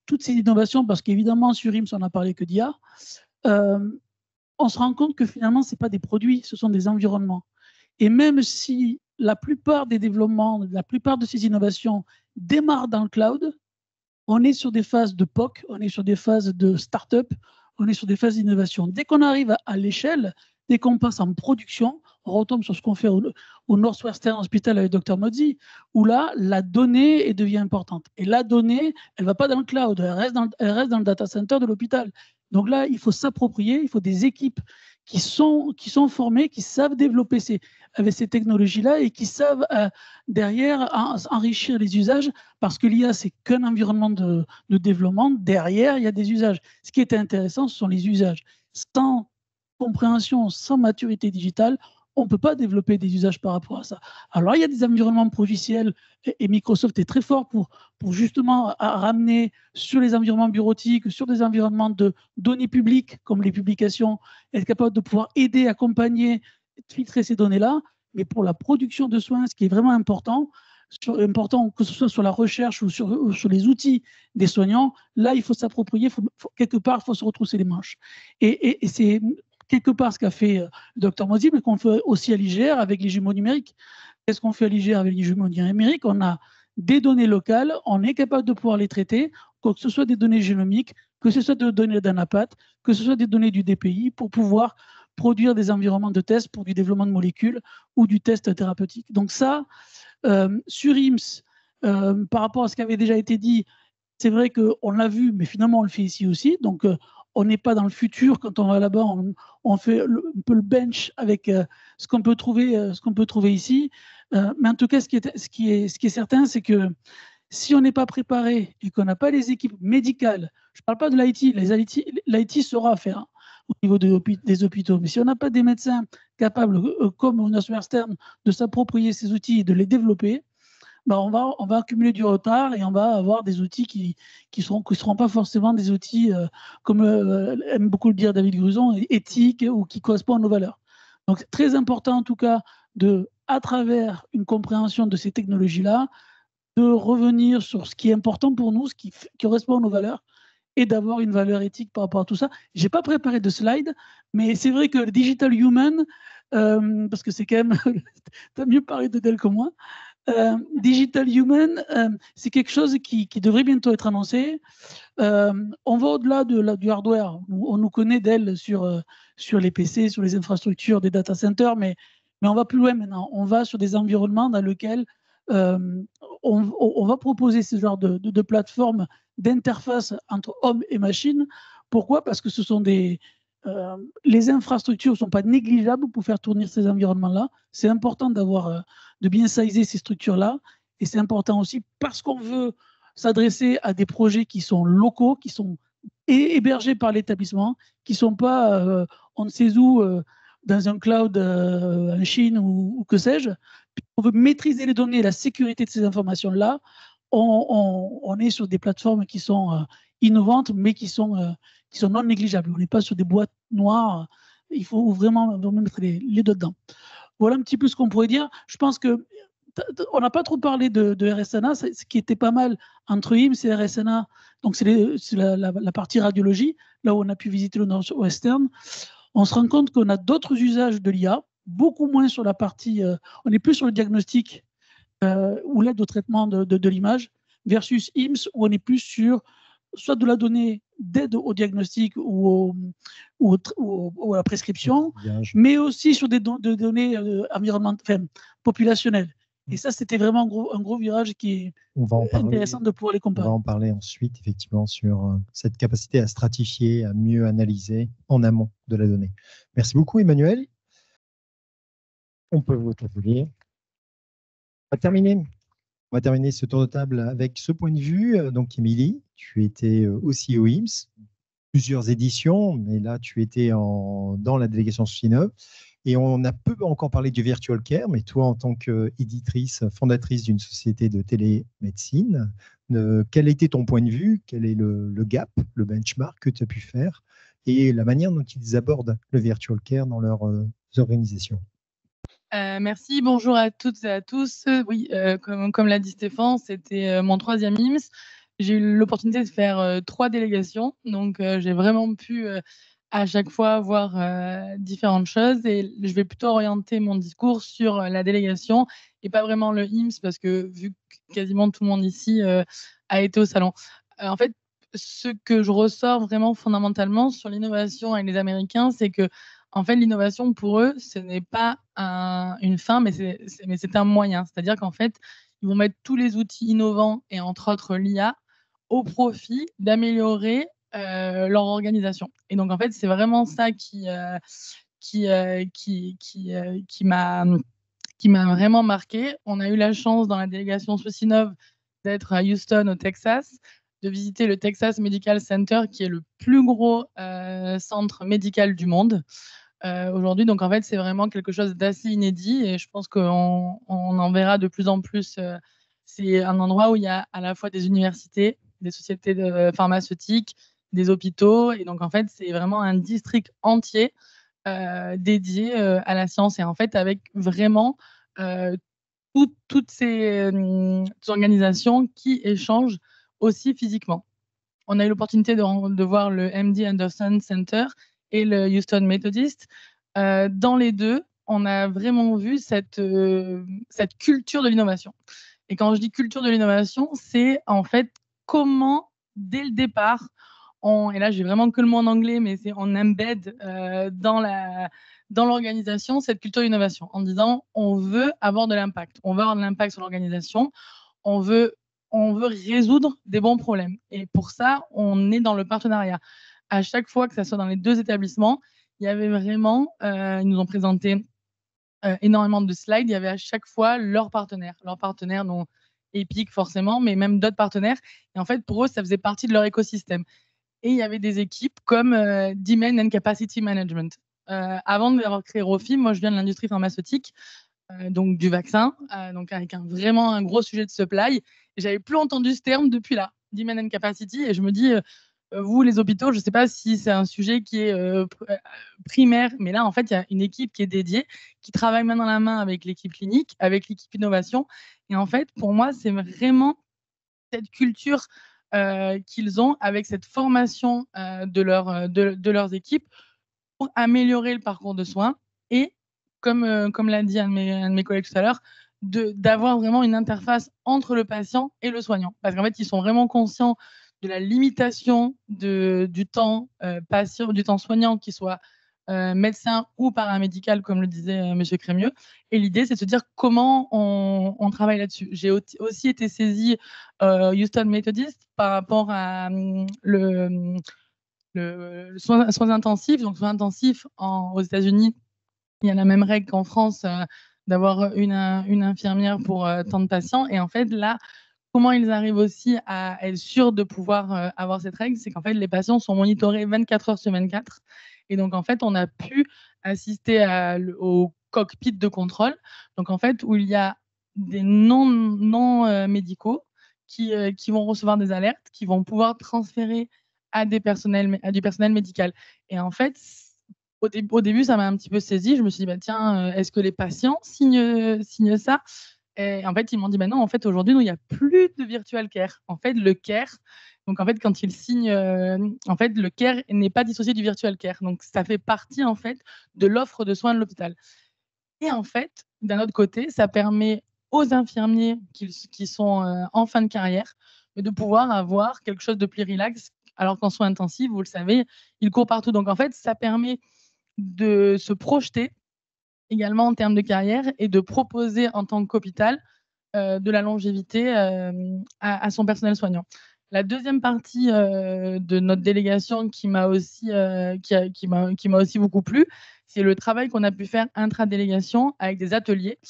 toutes ces innovations, parce qu'évidemment sur IMSS, on n'a parlé que d'IA, on se rend compte que finalement, ce n'est pas des produits, ce sont des environnements. Et même si la plupart des développements, la plupart de ces innovations démarrent dans le cloud. On est sur des phases de POC, on est sur des phases de start-up, on est sur des phases d'innovation. Dès qu'on arrive à l'échelle, dès qu'on passe en production, on retombe sur ce qu'on fait au Northwestern Hospital avec Dr Mozzi, où là, la donnée devient importante. Et la donnée, elle ne va pas dans le cloud, elle reste dans le data center de l'hôpital. Donc là, il faut s'approprier, il faut des équipes qui sont formées, qui savent développer avec ces technologies-là et qui savent derrière enrichir les usages, parce que l'IA, c'est qu'un environnement de développement. Derrière, il y a des usages. Ce qui est intéressant, ce sont les usages. Sans compréhension, sans maturité digitale, on ne peut pas développer des usages par rapport à ça. Alors, il y a des environnements logiciels et Microsoft est très fort pour justement ramener sur les environnements bureautiques, sur des environnements de données publiques, comme les publications, être capable de pouvoir aider, accompagner, filtrer ces données-là. Mais pour la production de soins, ce qui est vraiment important, que ce soit sur la recherche ou sur les outils des soignants, là, il faut s'approprier, quelque part, il faut se retrousser les manches. Et c'est quelque part ce qu'a fait Dr Mozzi, mais qu'on fait aussi à l'IGR avec les jumeaux numériques. Qu'est-ce qu'on fait à l'IGR avec les jumeaux numériques? On a des données locales, on est capable de pouvoir les traiter, que ce soit des données génomiques, que ce soit des données d'ANAPAT, que ce soit des données du DPI, pour pouvoir produire des environnements de test pour du développement de molécules ou du test thérapeutique. Donc ça, sur IMSS, par rapport à ce qui avait déjà été dit, c'est vrai qu'on l'a vu, mais finalement on le fait ici aussi. Donc on n'est pas dans le futur. Quand on va là-bas, on fait un peu le bench avec ce qu'on peut trouver ici. Mais en tout cas, ce qui est certain, c'est que si on n'est pas préparé et qu'on n'a pas les équipes médicales, je ne parle pas de l'IT, l'IT saura faire au niveau des hôpitaux, mais si on n'a pas des médecins capables, comme au Northwestern, de s'approprier ces outils et de les développer, ben on va accumuler du retard et on va avoir des outils qui seront pas forcément des outils, comme aime beaucoup le dire David Gruson, éthiques ou qui correspondent à nos valeurs. Donc, c'est très important en tout cas à travers une compréhension de ces technologies-là, de revenir sur ce qui est important pour nous, ce qui correspond à nos valeurs, et d'avoir une valeur éthique par rapport à tout ça. Je n'ai pas préparé de slide, mais c'est vrai que le Digital Human, parce que c'est quand même, tu as mieux parlé de Dell que moi, Digital Human, c'est quelque chose qui devrait bientôt être annoncé. On va au-delà du hardware. On nous connaît Dell sur les PC, sur les infrastructures des data centers, mais on va plus loin maintenant. On va sur des environnements dans lesquels on va proposer ce genre de plateforme d'interface entre homme et machine. Pourquoi? Parce que ce sont les infrastructures ne sont pas négligeables pour faire tourner ces environnements-là. C'est important de bien sizer ces structures-là. Et c'est important aussi parce qu'on veut s'adresser à des projets qui sont locaux, qui sont hébergés par l'établissement, qui ne sont pas on ne sait où, dans un cloud en Chine ou que sais-je. On veut maîtriser les données et la sécurité de ces informations-là. On est sur des plateformes qui sont innovantes, mais qui sont non négligeables. On n'est pas sur des boîtes noires. Il faut vraiment mettre les deux dedans. Voilà un petit peu ce qu'on pourrait dire. Je pense qu'on n'a pas trop parlé de RSNA, ce qui était pas mal entre IMSS et RSNA. Donc, c'est la partie radiologie, là où on a pu visiter le Northwestern. On se rend compte qu'on a d'autres usages de l'IA, beaucoup moins sur la partie. On est plus sur le diagnostic ou l'aide au traitement de l'image, versus IMSS, où on est plus sur soit de la donnée d'aide au diagnostic ou à la prescription, mais aussi sur des données populationnelles. Et ça, c'était vraiment un gros virage qui est intéressant de pouvoir les comparer. On va en parler ensuite, effectivement, sur cette capacité à stratifier, à mieux analyser en amont de la donnée. Merci beaucoup, Emmanuel. On peut vous applaudir. On va terminer ce tour de table avec ce point de vue. Donc, Émilie, tu étais aussi au IMSS, plusieurs éditions, mais là, tu étais dans la délégation Socinov. Et on a peu encore parlé du virtual care, mais toi, en tant qu'éditrice, fondatrice d'une société de télémédecine, quel était ton point de vue? Quel est le gap, le benchmark que tu as pu faire et la manière dont ils abordent le virtual care dans leurs organisations? Merci, bonjour à toutes et à tous. Oui, comme l'a dit Stéphane, c'était mon 3e IMSS. J'ai eu l'opportunité de faire 3 délégations, donc j'ai vraiment pu à chaque fois voir différentes choses et je vais plutôt orienter mon discours sur la délégation et pas vraiment le IMSS parce que vu que quasiment tout le monde ici a été au salon. En fait, ce que je ressors vraiment fondamentalement sur l'innovation avec les Américains, c'est que en fait, l'innovation pour eux, ce n'est pas une fin, mais c'est un moyen. C'est-à-dire qu'en fait, ils vont mettre tous les outils innovants et entre autres l'IA au profit d'améliorer leur organisation. Et donc, en fait, c'est vraiment ça qui m'a vraiment marqué. On a eu la chance dans la délégation Swiss-Innov d'être à Houston, au Texas, de visiter le Texas Medical Center, qui est le plus gros centre médical du monde aujourd'hui. Donc, en fait, c'est vraiment quelque chose d'assez inédit et je pense qu'on en verra de plus en plus. C'est un endroit où il y a à la fois des universités, des sociétés pharmaceutiques, des hôpitaux. Et donc, en fait, c'est vraiment un district entier dédié à la science. Et en fait, avec vraiment toutes ces organisations qui échangent aussi physiquement. On a eu l'opportunité de voir le MD Anderson Center et le Houston Methodist. Dans les deux, on a vraiment vu cette culture de l'innovation. Et quand je dis culture de l'innovation, c'est en fait comment, dès le départ, et là j'ai vraiment que le mot en anglais, mais c'est on embed dans l'organisation cette culture d'innovation en disant on veut avoir de l'impact, on veut avoir de l'impact sur l'organisation, on veut résoudre des bons problèmes. Et pour ça, on est dans le partenariat. À chaque fois que ça soit dans les deux établissements, il y avait vraiment, ils nous ont présenté énormément de slides, il y avait à chaque fois leurs partenaires dont Epic forcément, mais même d'autres partenaires. Et en fait, pour eux, ça faisait partie de leur écosystème. Et il y avait des équipes comme Demand and Capacity Management. Avant d'avoir créé Rofi, moi, je viens de l'industrie pharmaceutique, donc du vaccin, donc avec vraiment un gros sujet de supply. Et j'avais plus entendu ce terme depuis là, Demand and Capacity. Et je me dis, vous, les hôpitaux, je ne sais pas si c'est un sujet qui est primaire, mais là, en fait, il y a une équipe qui est dédiée, qui travaille main dans la main avec l'équipe clinique, avec l'équipe innovation. Et en fait, pour moi, c'est vraiment cette culture qu'ils ont avec cette formation de leurs équipes pour améliorer le parcours de soins et, comme l'a dit un de mes collègues tout à l'heure, d'avoir vraiment une interface entre le patient et le soignant. Parce qu'en fait, ils sont vraiment conscients de la limitation du temps patient, du temps soignant, qu'il soit médecin ou paramédical, comme le disait M. Crémieux. Et l'idée, c'est de se dire comment on travaille là-dessus. J'ai aussi été saisie Houston Methodist par rapport à le soins intensifs. Donc, soins intensifs aux États-Unis, il y a la même règle qu'en France d'avoir une infirmière pour tant de patients. Et en fait, là, comment ils arrivent aussi à être sûrs de pouvoir avoir cette règle, c'est qu'en fait, les patients sont monitorés 24 heures sur 24. Et donc, en fait, on a pu assister au cockpit de contrôle, donc en fait, où il y a des non médicaux qui vont recevoir des alertes, qui vont pouvoir transférer à du personnel médical. Et en fait, au début, ça m'a un petit peu saisi. Je me suis dit, bah, tiens, est-ce que les patients signent ça? Et en fait, ils m'ont dit, bah non, en fait, aujourd'hui, il n'y a plus de virtual care. En fait, le care, donc en fait, quand ils signent, en fait, le care n'est pas dissocié du virtual care. Donc, ça fait partie, en fait, de l'offre de soins de l'hôpital. Et en fait, d'un autre côté, ça permet aux infirmiers qui sont en fin de carrière de pouvoir avoir quelque chose de plus relax. Alors qu'en soins intensifs, vous le savez, ils courent partout. Donc, en fait, ça permet de se projeter également en termes de carrière et de proposer en tant qu'hôpital de la longévité à son personnel soignant. La deuxième partie de notre délégation qui m'a aussi beaucoup plu, c'est le travail qu'on a pu faire intra-délégation avec des ateliers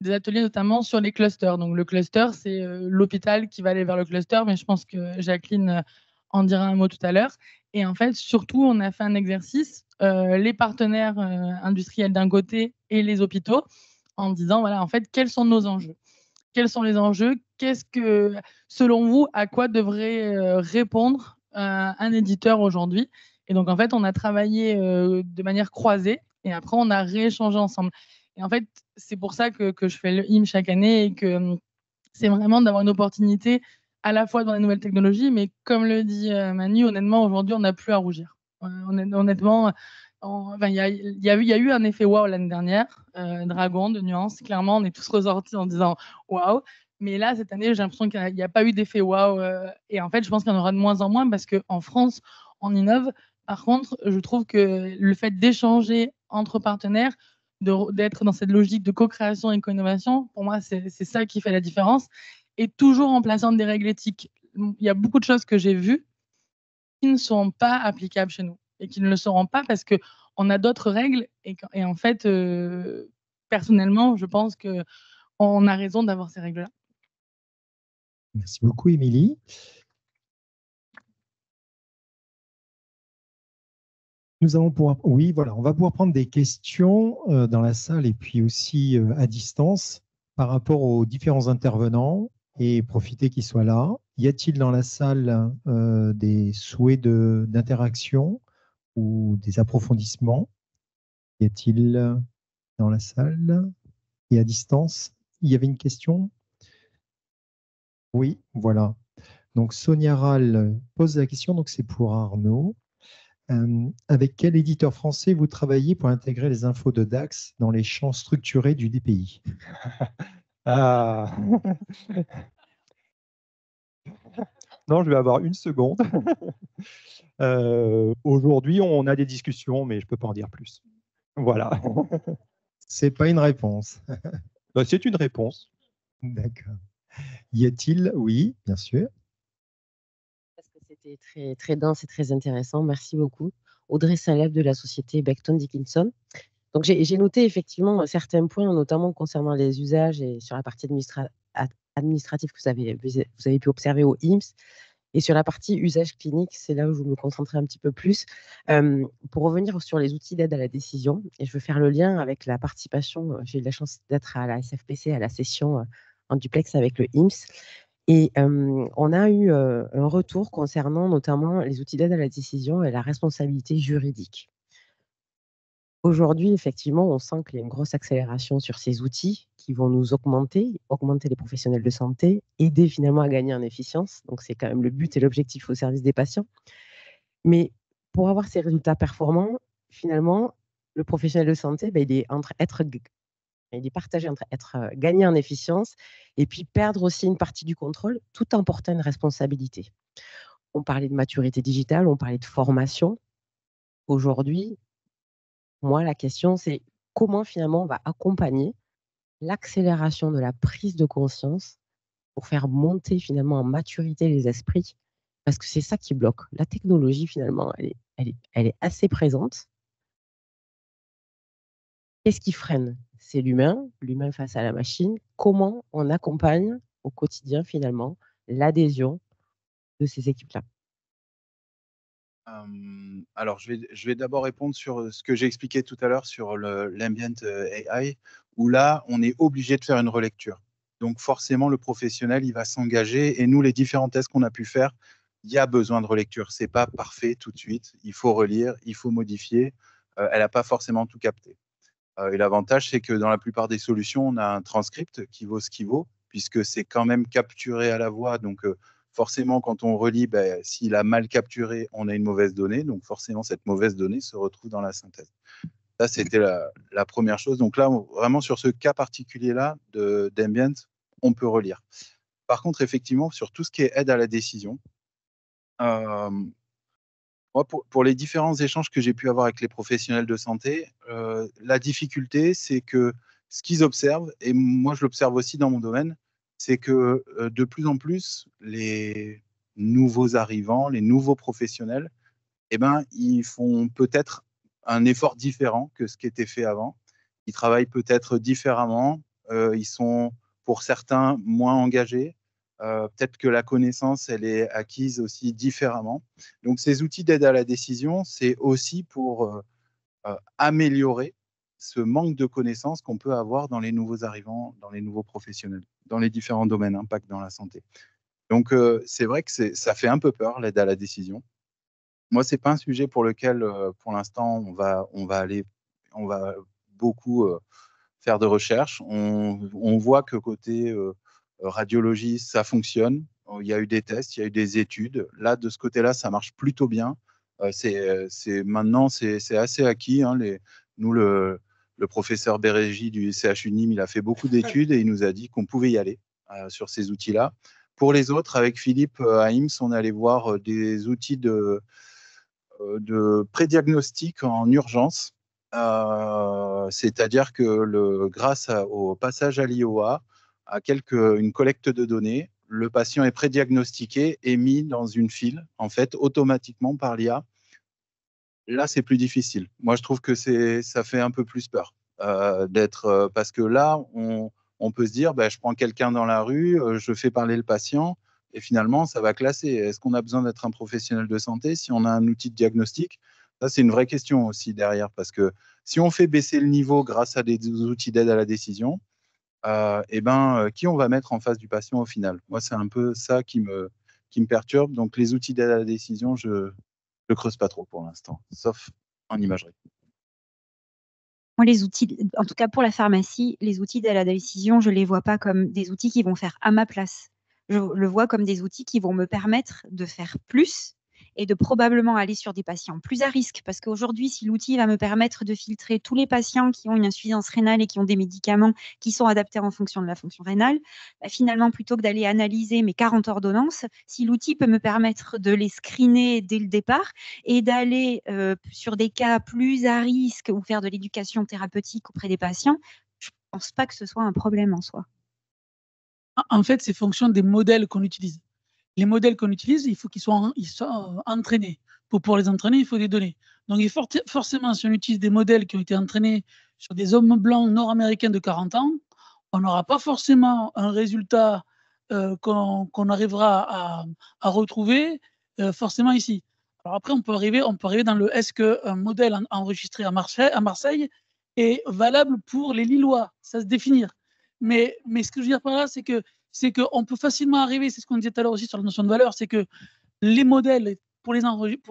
notamment sur les clusters. Donc le cluster, c'est l'hôpital qui va aller vers le cluster, mais je pense que Jacqueline en dira un mot tout à l'heure. Et en fait, surtout, on a fait un exercice, les partenaires industriels d'un côté et les hôpitaux, en disant, voilà, en fait, quels sont nos enjeux? Quels sont les enjeux? Qu'est-ce que, selon vous, à quoi devrait répondre un éditeur aujourd'hui? Et donc, en fait, on a travaillé de manière croisée et après, on a rééchangé ensemble. Et en fait, c'est pour ça que je fais le IM chaque année et que c'est vraiment d'avoir une opportunité à la fois dans les nouvelles technologies, mais comme le dit Manu, honnêtement, aujourd'hui, on n'a plus à rougir. Honnêtement, il y a eu un effet waouh l'année dernière. Dragon de Nuance, clairement, on est tous ressortis en disant waouh. Mais là, cette année, j'ai l'impression qu'il n'y a pas eu d'effet waouh. Et en fait, je pense qu'il y en aura de moins en moins parce qu'en France, on innove. Par contre, je trouve que le fait d'échanger entre partenaires, d'être dans cette logique de co-création et co-innovation, pour moi, c'est ça qui fait la différence. Et toujours en plaçant des règles éthiques. Il y a beaucoup de choses que j'ai vues qui ne sont pas applicables chez nous et qui ne le seront pas parce qu'on a d'autres règles. Et en fait, personnellement, je pense qu'on a raison d'avoir ces règles-là. Merci beaucoup, Émilie. Nous allons pouvoir, oui, voilà, on va pouvoir prendre des questions dans la salle et puis aussi à distance par rapport aux différents intervenants et profiter qu'ils soient là. Y a-t-il dans la salle des souhaits d'interaction ou des approfondissements? Y a-t-il dans la salle et à distance? Il y avait une question? Oui, voilà. Donc Sonia Rall pose la question, donc c'est pour Arnaud. Avec quel éditeur français vous travaillez pour intégrer les infos de DAX dans les champs structurés du DPI? Ah. Non, je vais avoir une seconde. Aujourd'hui, on a des discussions, mais je ne peux pas en dire plus. Voilà. C'est pas une réponse. C'est une réponse. D'accord. Y a-t-il? Oui, bien sûr. Parce que c'était très, très dense et très intéressant. Merci beaucoup. Audrey Saleb de la société Becton Dickinson. Donc, j'ai noté effectivement certains points, notamment concernant les usages et sur la partie administrative que vous avez pu observer au IMSS. Et sur la partie usage clinique, c'est là où je me concentrer un petit peu plus. Pour revenir sur les outils d'aide à la décision, et je veux faire le lien avec la participation, j'ai eu la chance d'être à la SFPC, à la session en duplex avec le IMSS. Et on a eu un retour concernant notamment les outils d'aide à la décision et la responsabilité juridique. Aujourd'hui, effectivement, on sent qu'il y a une grosse accélération sur ces outils qui vont nous augmenter les professionnels de santé, aider finalement à gagner en efficience. Donc, c'est quand même le but et l'objectif au service des patients. Mais pour avoir ces résultats performants, finalement, le professionnel de santé, il est partagé entre gagner en efficience et puis perdre aussi une partie du contrôle tout en portant une responsabilité. On parlait de maturité digitale, on parlait de formation. Aujourd'hui, moi, la question, c'est comment finalement on va accompagner l'accélération de la prise de conscience pour faire monter finalement en maturité les esprits, parce que c'est ça qui bloque. La technologie, finalement, elle est assez présente. Qu'est-ce qui freine? C'est l'humain face à la machine. Comment on accompagne au quotidien finalement l'adhésion de ces équipes-là? Alors, je vais d'abord répondre sur ce que j'ai expliqué tout à l'heure sur l'ambient AI, où là, on est obligé de faire une relecture. Donc, forcément, le professionnel, il va s'engager. Et nous, les différents tests qu'on a pu faire, il y a besoin de relecture. Ce n'est pas parfait tout de suite. Il faut relire, il faut modifier. Elle n'a pas forcément tout capté. Et l'avantage, c'est que dans la plupart des solutions, on a un transcript qui vaut ce qu'il vaut, puisque c'est quand même capturé à la voix. Donc, forcément, quand on relit, s'il a mal capturé, on a une mauvaise donnée. Donc, forcément, cette mauvaise donnée se retrouve dans la synthèse. Ça, c'était la première chose. Donc là, vraiment, sur ce cas particulier-là d'ambient, on peut relire. Par contre, effectivement, sur tout ce qui est aide à la décision, moi, pour les différents échanges que j'ai pu avoir avec les professionnels de santé, la difficulté, c'est que ce qu'ils observent, et moi je l'observe aussi dans mon domaine, c'est que de plus en plus, les nouveaux arrivants, les nouveaux professionnels, ils font peut-être un effort différent que ce qui était fait avant. Ils travaillent peut-être différemment, ils sont pour certains moins engagés. Peut-être que la connaissance, elle est acquise aussi différemment. Donc, ces outils d'aide à la décision, c'est aussi pour améliorer ce manque de connaissances qu'on peut avoir dans les nouveaux arrivants, dans les nouveaux professionnels, dans les différents domaines impact dans la santé. Donc, c'est vrai que ça fait un peu peur, l'aide à la décision. Moi, ce n'est pas un sujet pour lequel, pour l'instant, on va beaucoup faire de recherche. On voit que côté radiologie, ça fonctionne. Il y a eu des tests, il y a eu des études. Là, de ce côté-là, ça marche plutôt bien. Maintenant, c'est assez acquis. Hein, nous, le professeur Bérégie du CHU Nîmes, il a fait beaucoup d'études et il nous a dit qu'on pouvait y aller sur ces outils-là. Pour les autres, avec Philippe à IMS, on allait voir des outils de prédiagnostic en urgence. C'est-à-dire que grâce au passage à l'IOA, une collecte de données, le patient est prédiagnostiqué et mis dans une file, en fait, automatiquement par l'IA. Là, c'est plus difficile. Moi, je trouve que ça fait un peu plus peur parce que là, on peut se dire, bah, je prends quelqu'un dans la rue, je fais parler le patient, et finalement, ça va classer. Est-ce qu'on a besoin d'être un professionnel de santé si on a un outil de diagnostic? Ça, c'est une vraie question aussi derrière, parce que si on fait baisser le niveau grâce à des outils d'aide à la décision, qui on va mettre en face du patient au final? Moi, c'est un peu ça qui me perturbe. Donc, les outils d'aide à la décision, je ne creuse pas trop pour l'instant, sauf en imagerie. Moi, les outils, en tout cas pour la pharmacie, les outils d'aide à la décision, je ne les vois pas comme des outils qui vont faire à ma place. Je le vois comme des outils qui vont me permettre de faire plus et de probablement aller sur des patients plus à risque. Parce qu'aujourd'hui, si l'outil va me permettre de filtrer tous les patients qui ont une insuffisance rénale et qui ont des médicaments qui sont adaptés en fonction de la fonction rénale, bah finalement, plutôt que d'aller analyser mes 40 ordonnances, si l'outil peut me permettre de les screener dès le départ et d'aller sur des cas plus à risque ou faire de l'éducation thérapeutique auprès des patients, je ne pense pas que ce soit un problème en soi. En fait, c'est fonction des modèles qu'on utilise. Les modèles qu'on utilise, il faut qu'ils soient entraînés. Pour pouvoir les entraîner, il faut des données. Donc, forcément, si on utilise des modèles qui ont été entraînés sur des hommes blancs nord-américains de 40 ans, on n'aura pas forcément un résultat qu'on arrivera à retrouver forcément ici. Alors après, on peut arriver dans le est-ce qu'un modèle enregistré à Marseille est valable pour les Lillois? Ça se définir. Mais ce que je veux dire par là, c'est qu'on peut facilement arriver, c'est ce qu'on disait tout à l'heure aussi sur la notion de valeur, c'est que les modèles, pour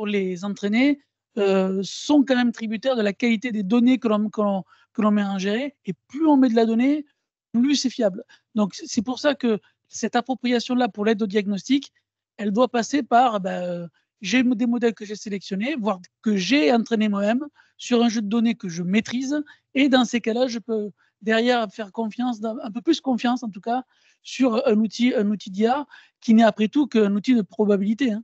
les entraîner, sont quand même tributaires de la qualité des données que l'on met à ingérer. Et plus on met de la donnée, plus c'est fiable. Donc, c'est pour ça que cette appropriation-là pour l'aide au diagnostic, elle doit passer par j'ai des modèles que j'ai sélectionnés, voire que j'ai entraînés moi-même sur un jeu de données que je maîtrise. Et dans ces cas-là, je peux derrière faire confiance, un peu plus confiance en tout cas, sur un outil d'IA qui n'est après tout qu'un outil de probabilité. Hein.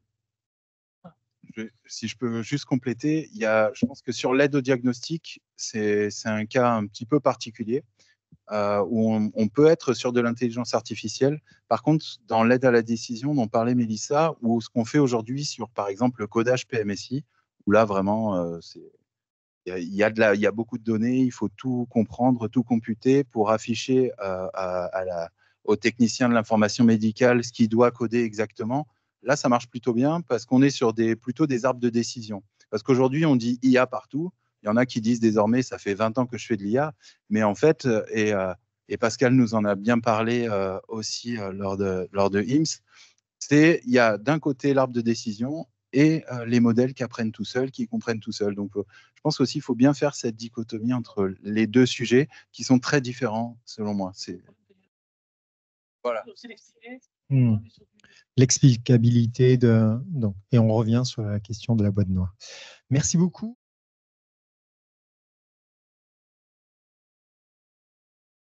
Si je peux juste compléter, je pense que sur l'aide au diagnostic, c'est un cas un petit peu particulier où on peut être sur de l'intelligence artificielle. Par contre, dans l'aide à la décision dont parlait Mélissa, ou ce qu'on fait aujourd'hui sur, par exemple, le codage PMSI, où là, vraiment, il y a beaucoup de données, il faut tout comprendre, tout computer pour afficher aux techniciens de l'information médicale ce qu'il doit coder exactement. Là, ça marche plutôt bien parce qu'on est sur plutôt des arbres de décision. Parce qu'aujourd'hui, on dit IA partout. Il y en a qui disent désormais, ça fait 20 ans que je fais de l'IA. Mais en fait, et Pascal nous en a bien parlé aussi lors de IMSS, il y a d'un côté l'arbre de décision et les modèles qui apprennent tout seuls, qui comprennent tout seuls. Donc, je pense aussi qu'il faut bien faire cette dichotomie entre les deux sujets qui sont très différents, selon moi. Voilà. L'explicabilité et on revient sur la question de la boîte noire. Merci beaucoup.